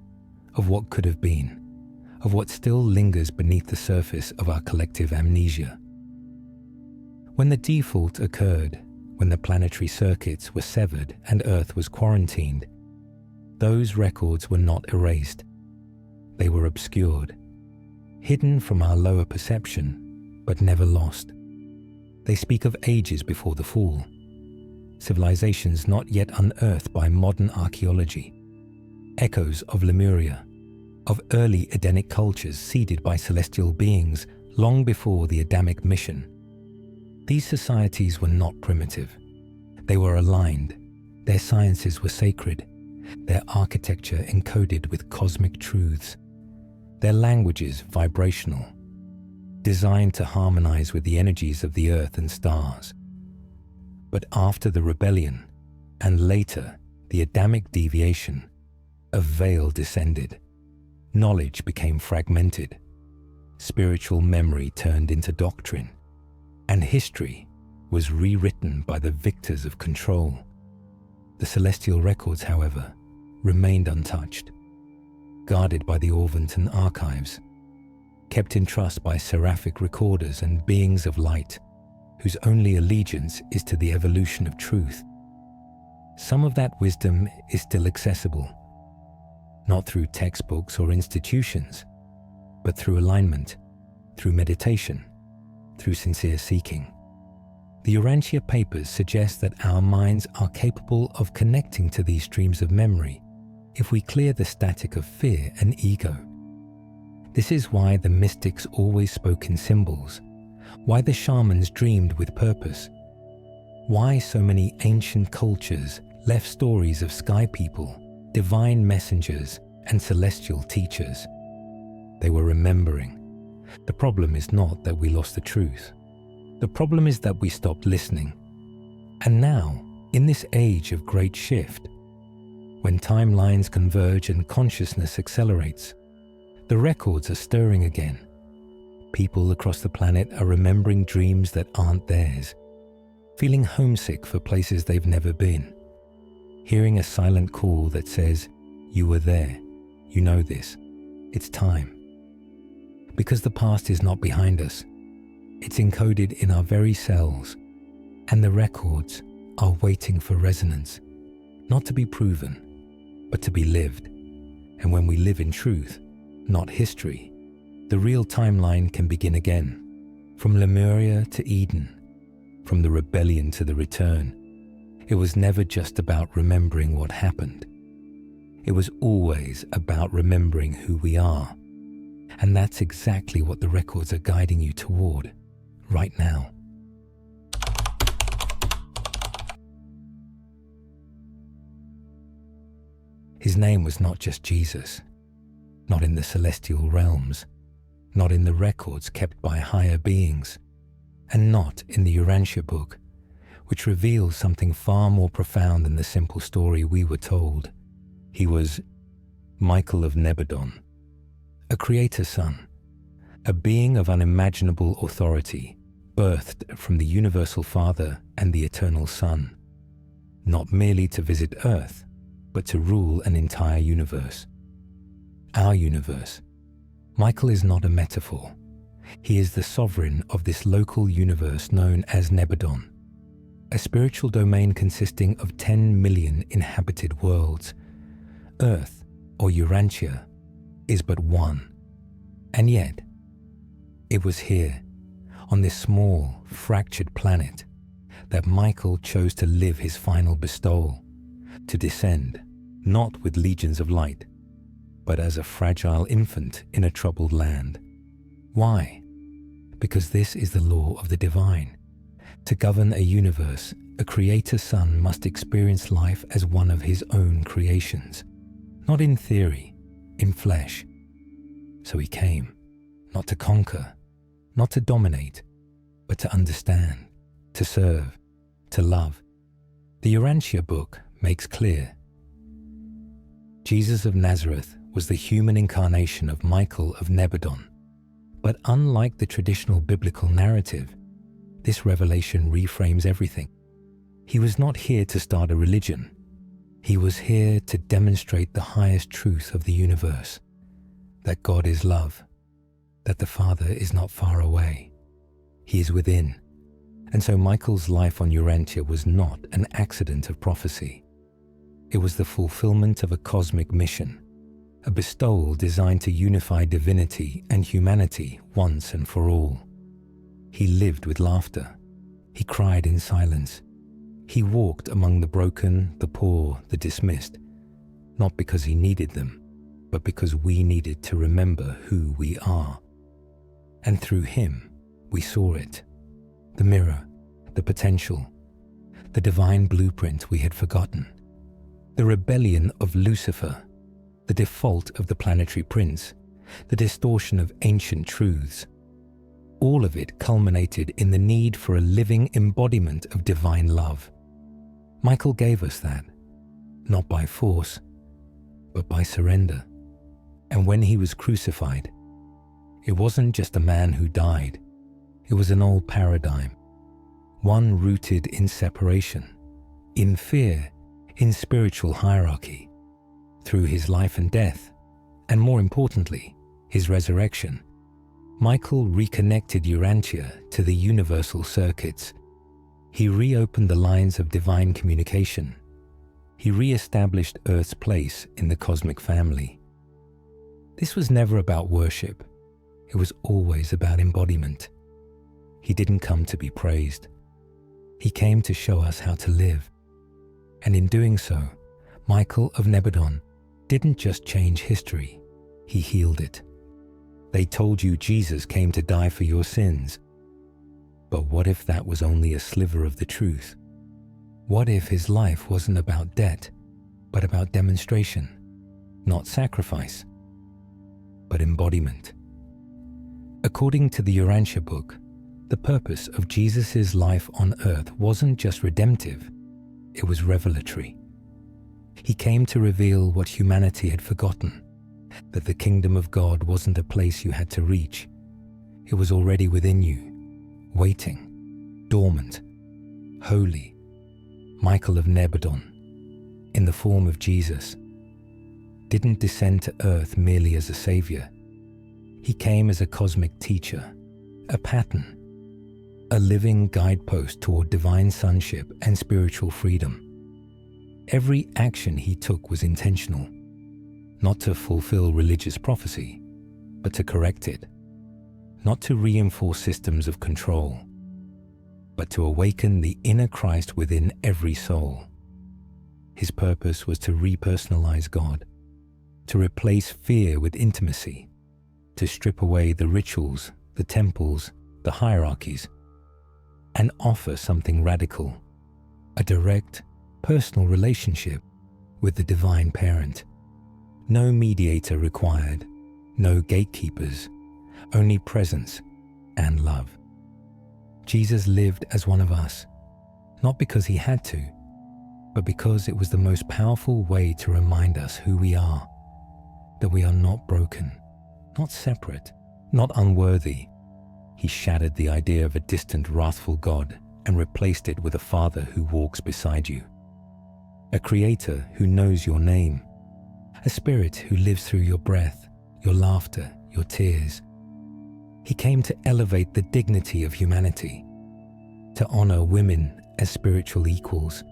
of what could have been, of what still lingers beneath the surface of our collective amnesia. When the default occurred, when the planetary circuits were severed and Earth was quarantined, those records were not erased. They were obscured, hidden from our lower perception, but never lost. They speak of ages before the fall, civilizations not yet unearthed by modern archaeology, echoes of Lemuria, of early Edenic cultures seeded by celestial beings long before the Adamic mission. These societies were not primitive. They were aligned. Their sciences were sacred, their architecture encoded with cosmic truths, their languages vibrational, designed to harmonize with the energies of the earth and stars. But after the rebellion, and later the Adamic deviation, a veil descended. Knowledge became fragmented. Spiritual memory turned into doctrine. And history was rewritten by the victors of control. The celestial records, however, remained untouched, guarded by the Orvonton archives, kept in trust by seraphic recorders and beings of light, whose only allegiance is to the evolution of truth. Some of that wisdom is still accessible, not through textbooks or institutions, but through alignment, through meditation, through sincere seeking. The Urantia papers suggest that our minds are capable of connecting to these streams of memory if we clear the static of fear and ego. This is why the mystics always spoke in symbols, why the shamans dreamed with purpose, why so many ancient cultures left stories of sky people, divine messengers, and celestial teachers. They were remembering. The problem is not that we lost the truth. The problem is that we stopped listening. And now, in this age of great shift, when timelines converge and consciousness accelerates, the records are stirring again. People across the planet are remembering dreams that aren't theirs, feeling homesick for places they've never been, hearing a silent call that says, "You were there, you know this, it's time." Because the past is not behind us, it's encoded in our very cells, and the records are waiting for resonance, not to be proven, but to be lived. And when we live in truth, not history, the real timeline can begin again, from Lemuria to Eden, from the rebellion to the return. It was never just about remembering what happened. It was always about remembering who we are. And that's exactly what the records are guiding you toward right now. His name was not just Jesus, not in the celestial realms, not in the records kept by higher beings, and not in the Urantia Book, which reveals something far more profound than the simple story we were told. He was Michael of Nebadon, a creator son, a being of unimaginable authority, birthed from the universal Father and the eternal Son, not merely to visit Earth, but to rule an entire universe. Our universe. Michael is not a metaphor. He is the sovereign of this local universe known as Nebadon, a spiritual domain consisting of 10 million inhabited worlds. Earth, or Urantia, is but one. And yet, it was here, on this small, fractured planet, that Michael chose to live his final bestowal, to descend, not with legions of light, but as a fragile infant in a troubled land. Why? Because this is the law of the divine. To govern a universe, a creator's son must experience life as one of his own creations, not in theory, in flesh. So he came, not to conquer, not to dominate, but to understand, to serve, to love. The Urantia Book makes clear. Jesus of Nazareth was the human incarnation of Michael of Nebadon. But unlike the traditional biblical narrative, this revelation reframes everything. He was not here to start a religion. He was here to demonstrate the highest truth of the universe, that God is love, that the Father is not far away. He is within. And so Michael's life on Urantia was not an accident of prophecy. It was the fulfillment of a cosmic mission, a bestowal designed to unify divinity and humanity once and for all. He lived with laughter. He cried in silence. He walked among the broken, the poor, the dismissed, not because he needed them, but because we needed to remember who we are. And through him, we saw it, the mirror, the potential, the divine blueprint we had forgotten, the rebellion of Lucifer, the default of the planetary prince, the distortion of ancient truths. All of it culminated in the need for a living embodiment of divine love. Michael gave us that, not by force, but by surrender. And when he was crucified, it wasn't just a man who died. It was an old paradigm, one rooted in separation, in fear, in spiritual hierarchy. Through his life and death, and more importantly, his resurrection, Michael reconnected Urantia to the universal circuits. He reopened the lines of divine communication. He re-established Earth's place in the cosmic family. This was never about worship. It was always about embodiment. He didn't come to be praised. He came to show us how to live. And in doing so, Michael of Nebadon didn't just change history, he healed it. They told you Jesus came to die for your sins. But what if that was only a sliver of the truth? What if his life wasn't about debt, but about demonstration, not sacrifice, but embodiment? According to the Urantia Book, the purpose of Jesus' life on earth wasn't just redemptive, it was revelatory. He came to reveal what humanity had forgotten, that the kingdom of God wasn't a place you had to reach. It was already within you, waiting, dormant, holy. Michael of Nebadon, in the form of Jesus, didn't descend to earth merely as a savior. He came as a cosmic teacher, a pattern, a living guidepost toward divine sonship and spiritual freedom. Every action he took was intentional, not to fulfill religious prophecy, but to correct it, not to reinforce systems of control, but to awaken the inner Christ within every soul. His purpose was to repersonalize God, to replace fear with intimacy, to strip away the rituals, the temples, the hierarchies, and offer something radical, a direct, personal relationship with the divine parent. No mediator required, no gatekeepers, only presence and love. Jesus lived as one of us, not because he had to, but because it was the most powerful way to remind us who we are, that we are not broken, not separate, Not unworthy, he shattered the idea of a distant, wrathful God and replaced it with a Father who walks beside you, a Creator who knows your name, a Spirit who lives through your breath, your laughter, your tears. He came to elevate the dignity of humanity, to honor women as spiritual equals,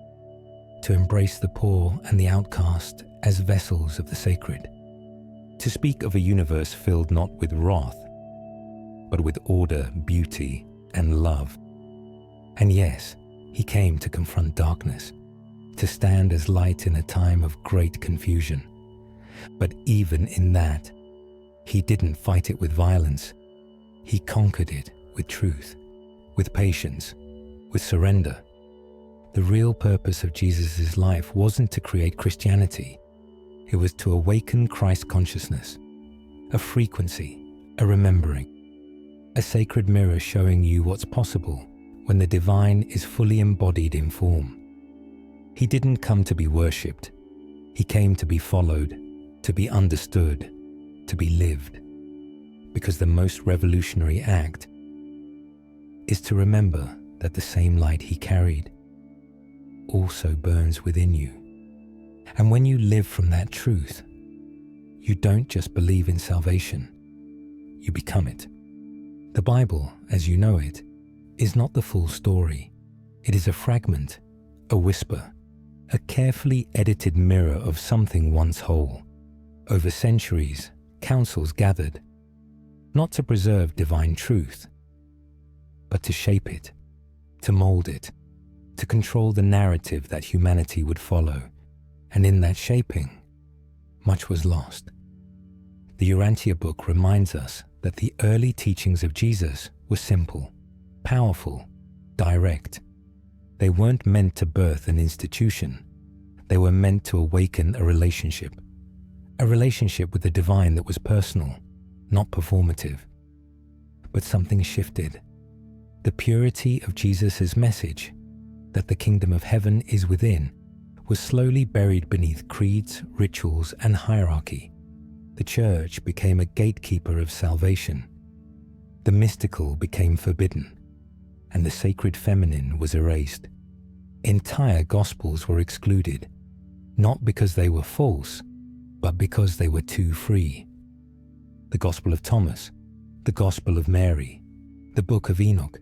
to embrace the poor and the outcast as vessels of the sacred, to speak of a universe filled not with wrath, but with order, beauty, and love. And yes, he came to confront darkness, to stand as light in a time of great confusion. But even in that, he didn't fight it with violence. He conquered it with truth, with patience, with surrender. The real purpose of Jesus' life wasn't to create Christianity. It was to awaken Christ consciousness, a frequency, a remembering, a sacred mirror showing you what's possible when the divine is fully embodied in form. He didn't come to be worshipped. He came to be followed, to be understood, to be lived. Because the most revolutionary act is to remember that the same light he carried also burns within you. And when you live from that truth, you don't just believe in salvation, you become it. The Bible, as you know it, is not the full story. It is a fragment, a whisper, a carefully edited mirror of something once whole. Over centuries, councils gathered, not to preserve divine truth, but to shape it, to mold it, to control the narrative that humanity would follow. And in that shaping, much was lost. The Urantia Book reminds us that the early teachings of Jesus were simple, powerful, direct. They weren't meant to birth an institution. They were meant to awaken a relationship with the divine that was personal, not performative. But something shifted. The purity of Jesus' message, that the kingdom of heaven is within, was slowly buried beneath creeds, rituals, and hierarchy. The church became a gatekeeper of salvation. The mystical became forbidden, and the sacred feminine was erased. Entire gospels were excluded, not because they were false, but because they were too free. The Gospel of Thomas, the Gospel of Mary, the Book of Enoch,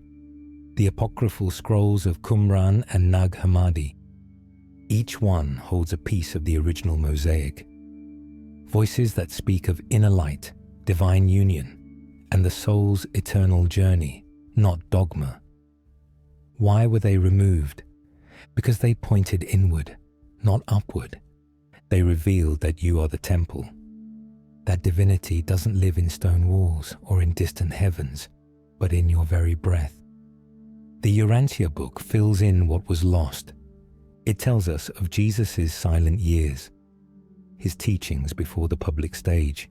the apocryphal scrolls of Qumran and Nag Hammadi. Each one holds a piece of the original mosaic. Voices that speak of inner light, divine union, and the soul's eternal journey, not dogma. Why were they removed? Because they pointed inward, not upward. They revealed that you are the temple. That divinity doesn't live in stone walls or in distant heavens, but in your very breath. The Urantia Book fills in what was lost. It tells us of Jesus' silent years, his teachings before the public stage,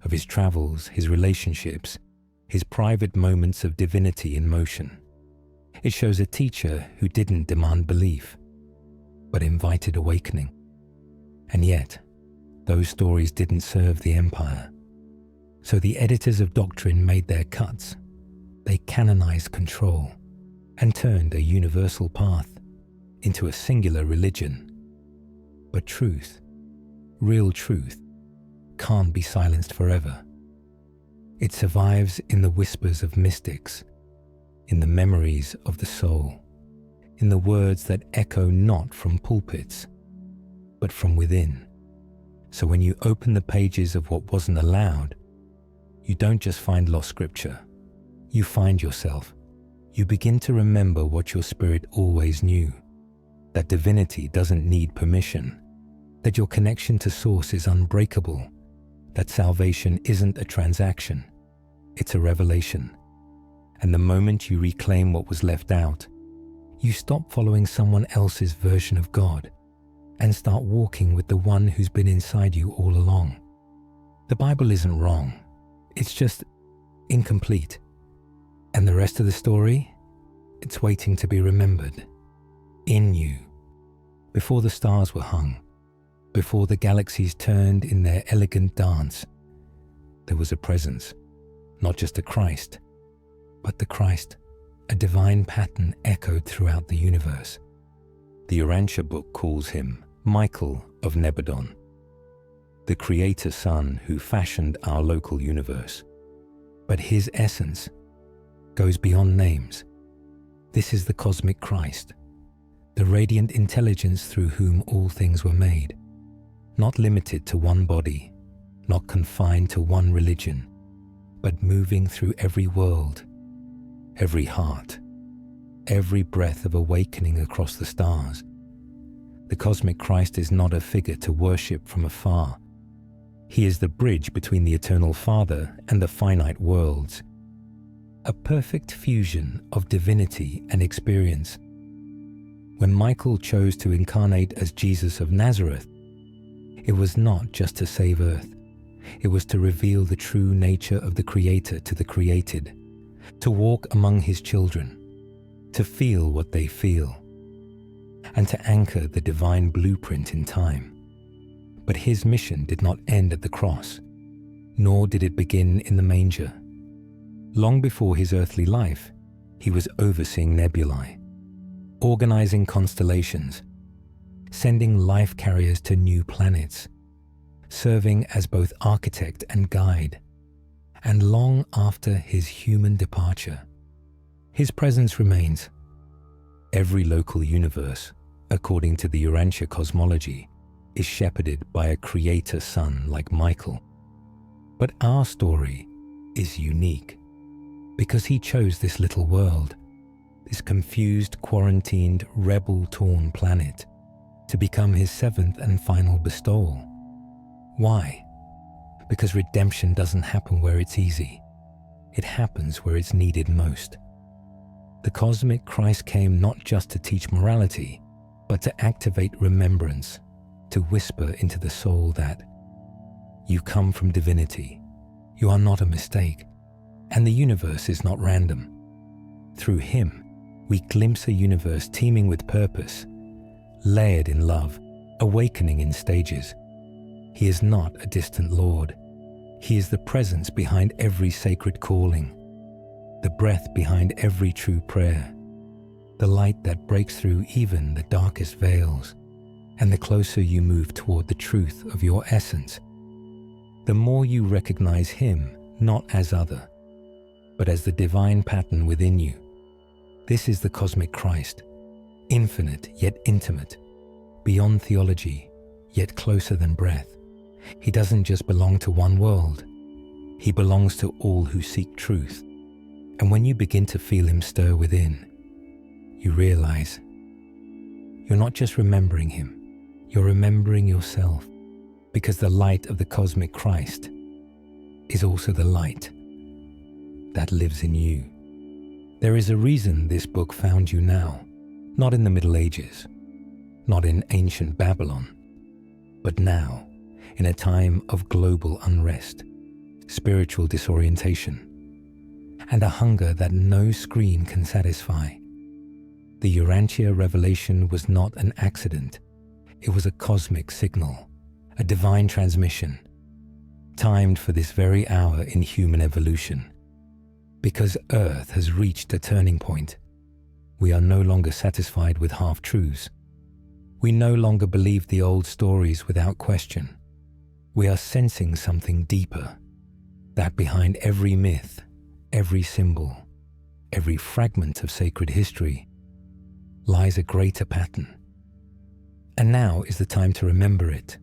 of his travels, his relationships, his private moments of divinity in motion. It shows a teacher who didn't demand belief, but invited awakening. And yet, those stories didn't serve the empire. So the editors of doctrine made their cuts. They canonized control and turned a universal path into a singular religion. But truth, real truth, can't be silenced forever. It survives in the whispers of mystics, in the memories of the soul, in the words that echo not from pulpits, but from within. So when you open the pages of what wasn't allowed, you don't just find lost scripture, you find yourself. You begin to remember what your spirit always knew, that divinity doesn't need permission, that your connection to source is unbreakable, that salvation isn't a transaction, it's a revelation. And the moment you reclaim what was left out, you stop following someone else's version of God and start walking with the one who's been inside you all along. The Bible isn't wrong, it's just incomplete. And the rest of the story, it's waiting to be remembered. In you. Before the stars were hung, before the galaxies turned in their elegant dance, there was a presence, not just a Christ, but the Christ, a divine pattern echoed throughout the universe. The Urantia Book calls him Michael of Nebadon, the creator son who fashioned our local universe. But his essence goes beyond names. This is the cosmic Christ, the radiant intelligence through whom all things were made, not limited to one body, not confined to one religion, but moving through every world, every heart, every breath of awakening across the stars. The cosmic Christ is not a figure to worship from afar. He is the bridge between the eternal Father and the finite worlds, a perfect fusion of divinity and experience. When Michael chose to incarnate as Jesus of Nazareth, it was not just to save Earth. It was to reveal the true nature of the Creator to the created, to walk among His children, to feel what they feel, and to anchor the divine blueprint in time. But His mission did not end at the cross, nor did it begin in the manger. Long before His earthly life, He was overseeing nebulae, organizing constellations, sending life carriers to new planets, serving as both architect and guide. And long after His human departure, His presence remains. Every local universe, according to the Urantia cosmology, is shepherded by a creator son like Michael. But our story is unique because he chose this little world, this confused, quarantined, rebel-torn planet, to become his seventh and final bestowal. Why? Because redemption doesn't happen where it's easy. It happens where it's needed most. The cosmic Christ came not just to teach morality, but to activate remembrance, to whisper into the soul that you come from divinity, you are not a mistake, and the universe is not random. Through him, we glimpse a universe teeming with purpose, layered in love, awakening in stages. He is not a distant Lord. He is the presence behind every sacred calling, the breath behind every true prayer, the light that breaks through even the darkest veils. And the closer you move toward the truth of your essence, the more you recognize him not as other, but as the divine pattern within you. This is the cosmic Christ, infinite yet intimate, beyond theology yet closer than breath. He doesn't just belong to one world. He belongs to all who seek truth. And when you begin to feel him stir within, you realize you're not just remembering him, you're remembering yourself, because the light of the cosmic Christ is also the light that lives in you. There is a reason this book found you now, not in the Middle Ages, not in ancient Babylon, but now, in a time of global unrest, spiritual disorientation, and a hunger that no screen can satisfy. The Urantia revelation was not an accident. It was a cosmic signal, a divine transmission, timed for this very hour in human evolution. Because Earth has reached a turning point, we are no longer satisfied with half-truths. We no longer believe the old stories without question. We are sensing something deeper, that behind every myth, every symbol, every fragment of sacred history, lies a greater pattern. And now is the time to remember it.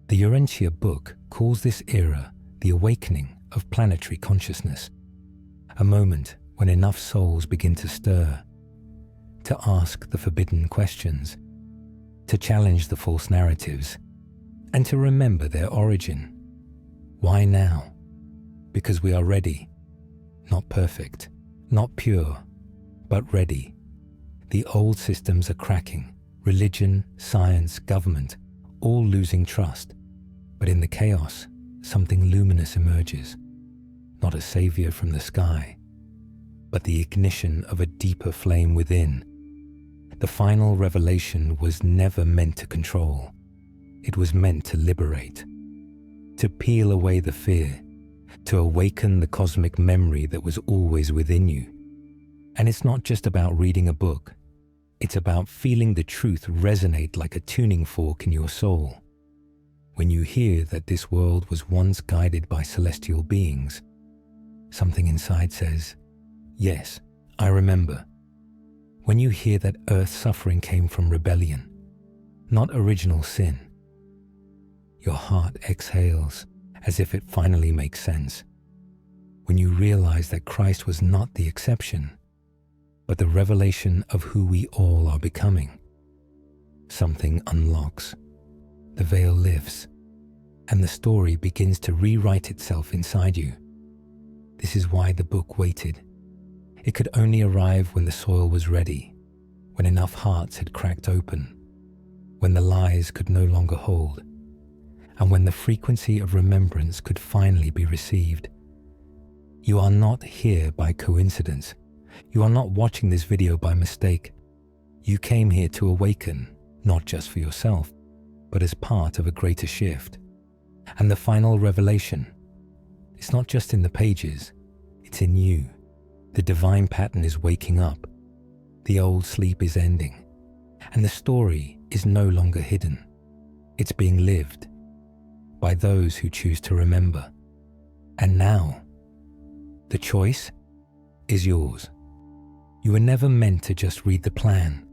The Urantia Book calls this era the awakening of planetary consciousness, a moment when enough souls begin to stir, to ask the forbidden questions, to challenge the false narratives, and to remember their origin. Why now? Because we are ready, not perfect, not pure, but ready. The old systems are cracking, religion, science, government, all losing trust. But in the chaos, something luminous emerges, not a savior from the sky, but the ignition of a deeper flame within. The final revelation was never meant to control. It was meant to liberate, to peel away the fear, to awaken the cosmic memory that was always within you. And it's not just about reading a book. It's about feeling the truth resonate like a tuning fork in your soul. When you hear that this world was once guided by celestial beings, something inside says, yes, I remember. When you hear that Earth's suffering came from rebellion, not original sin, your heart exhales as if it finally makes sense. When you realize that Christ was not the exception, but the revelation of who we all are becoming, something unlocks, the veil lifts, and the story begins to rewrite itself inside you. This is why the book waited. It could only arrive when the soil was ready, when enough hearts had cracked open, when the lies could no longer hold, and when the frequency of remembrance could finally be received. You are not here by coincidence. You are not watching this video by mistake. You came here to awaken, not just for yourself, but as part of a greater shift. And the final revelation, it's not just in the pages, it's in you. The divine pattern is waking up. The old sleep is ending. And the story is no longer hidden. It's being lived by those who choose to remember. And now, the choice is yours. You were never meant to just read the plan.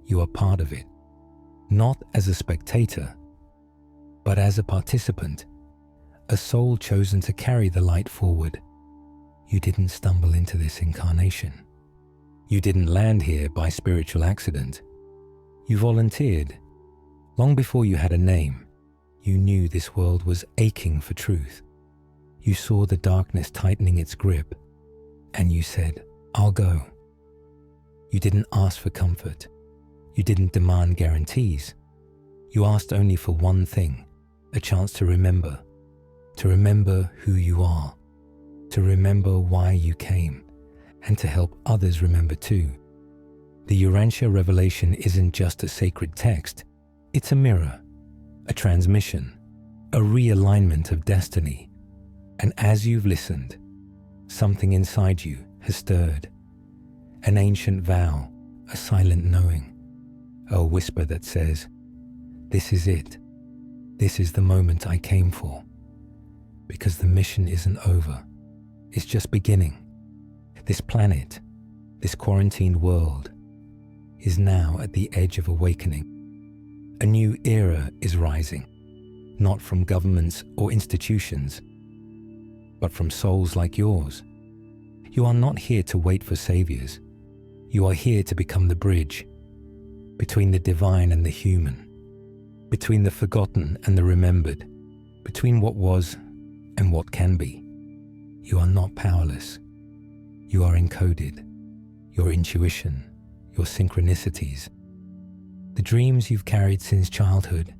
You are part of it, not as a spectator, but as a participant, a soul chosen to carry the light forward. You didn't stumble into this incarnation. You didn't land here by spiritual accident. You volunteered. Long before you had a name, you knew this world was aching for truth. You saw the darkness tightening its grip, and you said, I'll go. You didn't ask for comfort. You didn't demand guarantees. You asked only for one thing, a chance to remember who you are, to remember why you came, and to help others remember too. The Urantia revelation isn't just a sacred text, it's a mirror, a transmission, a realignment of destiny. And as you've listened, something inside you has stirred. An ancient vow, a silent knowing, a whisper that says, this is it. This is the moment I came for. Because the mission isn't over. It's just beginning. This planet, this quarantined world, is now at the edge of awakening. A new era is rising, not from governments or institutions, but from souls like yours. You are not here to wait for saviors. You are here to become the bridge between the divine and the human, between the forgotten and the remembered, between what was and what can be. You are not powerless. You are encoded. Your intuition, your synchronicities, the dreams you've carried since childhood,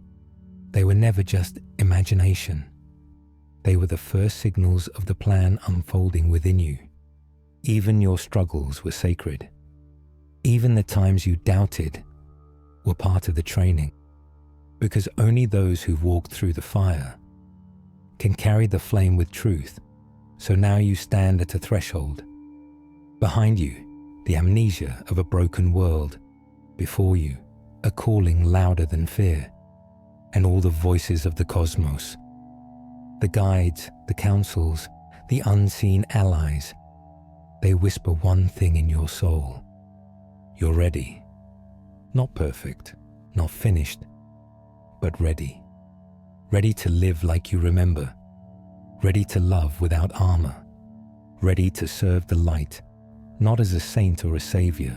they were never just imagination. They were the first signals of the plan unfolding within you. Even your struggles were sacred. Even the times you doubted were part of the training, because only those who've walked through the fire can carry the flame with truth. So now you stand at a threshold. Behind you, the amnesia of a broken world. Before you, a calling louder than fear, and all the voices of the cosmos. The guides, the councils, the unseen allies, they whisper one thing in your soul. You're ready. Not perfect, not finished, but ready. Ready to live like you remember. Ready to love without armor. Ready to serve the light, not as a saint or a savior,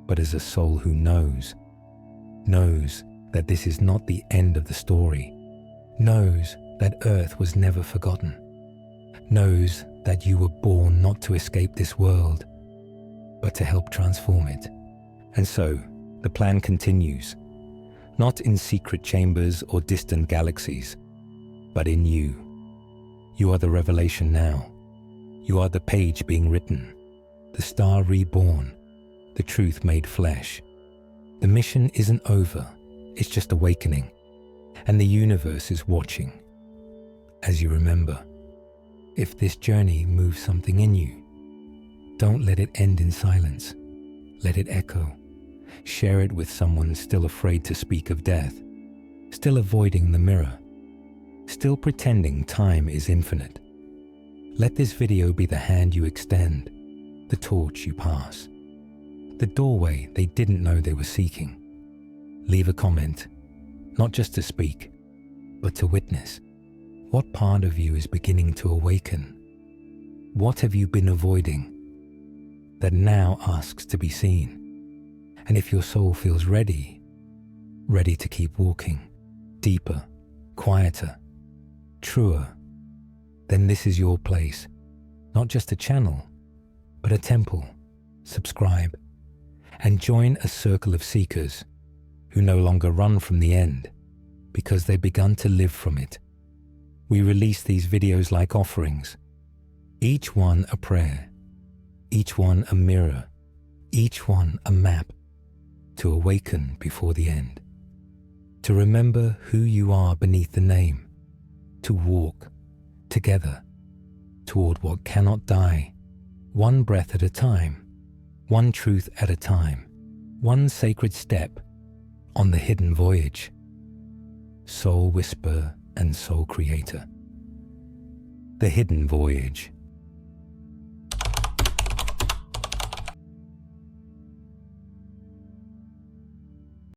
but as a soul who knows that this is not the end of the story, knows that Earth was never forgotten, knows that you were born not to escape this world, but to help transform it. And so, the plan continues, not in secret chambers or distant galaxies, but in you. You are the revelation now. You are the page being written, the star reborn, the truth made flesh. The mission isn't over, it's just awakening, and the universe is watching. As you remember, If this journey moves something in you, don't let it end in silence. Let it echo. Share it with someone still afraid to speak of death, still avoiding the mirror, still pretending time is infinite. Let this video be the hand you extend, the torch you pass, the doorway they didn't know they were seeking. Leave a comment, not just to speak, but to witness. What part of you is beginning to awaken? What have you been avoiding that now asks to be seen? And if your soul feels ready to keep walking, deeper, quieter, truer, then this is your place. Not just a channel, but a temple. Subscribe and join a circle of seekers who no longer run from the end because they've begun to live from it. We release these videos like offerings, each one a prayer, each one a mirror, each one a map to awaken before the end, to remember who you are beneath the name, to walk together toward what cannot die, one breath at a time, one truth at a time, one sacred step on the hidden voyage. Soul Whisperer and Soul Creator. The Hidden Voyage.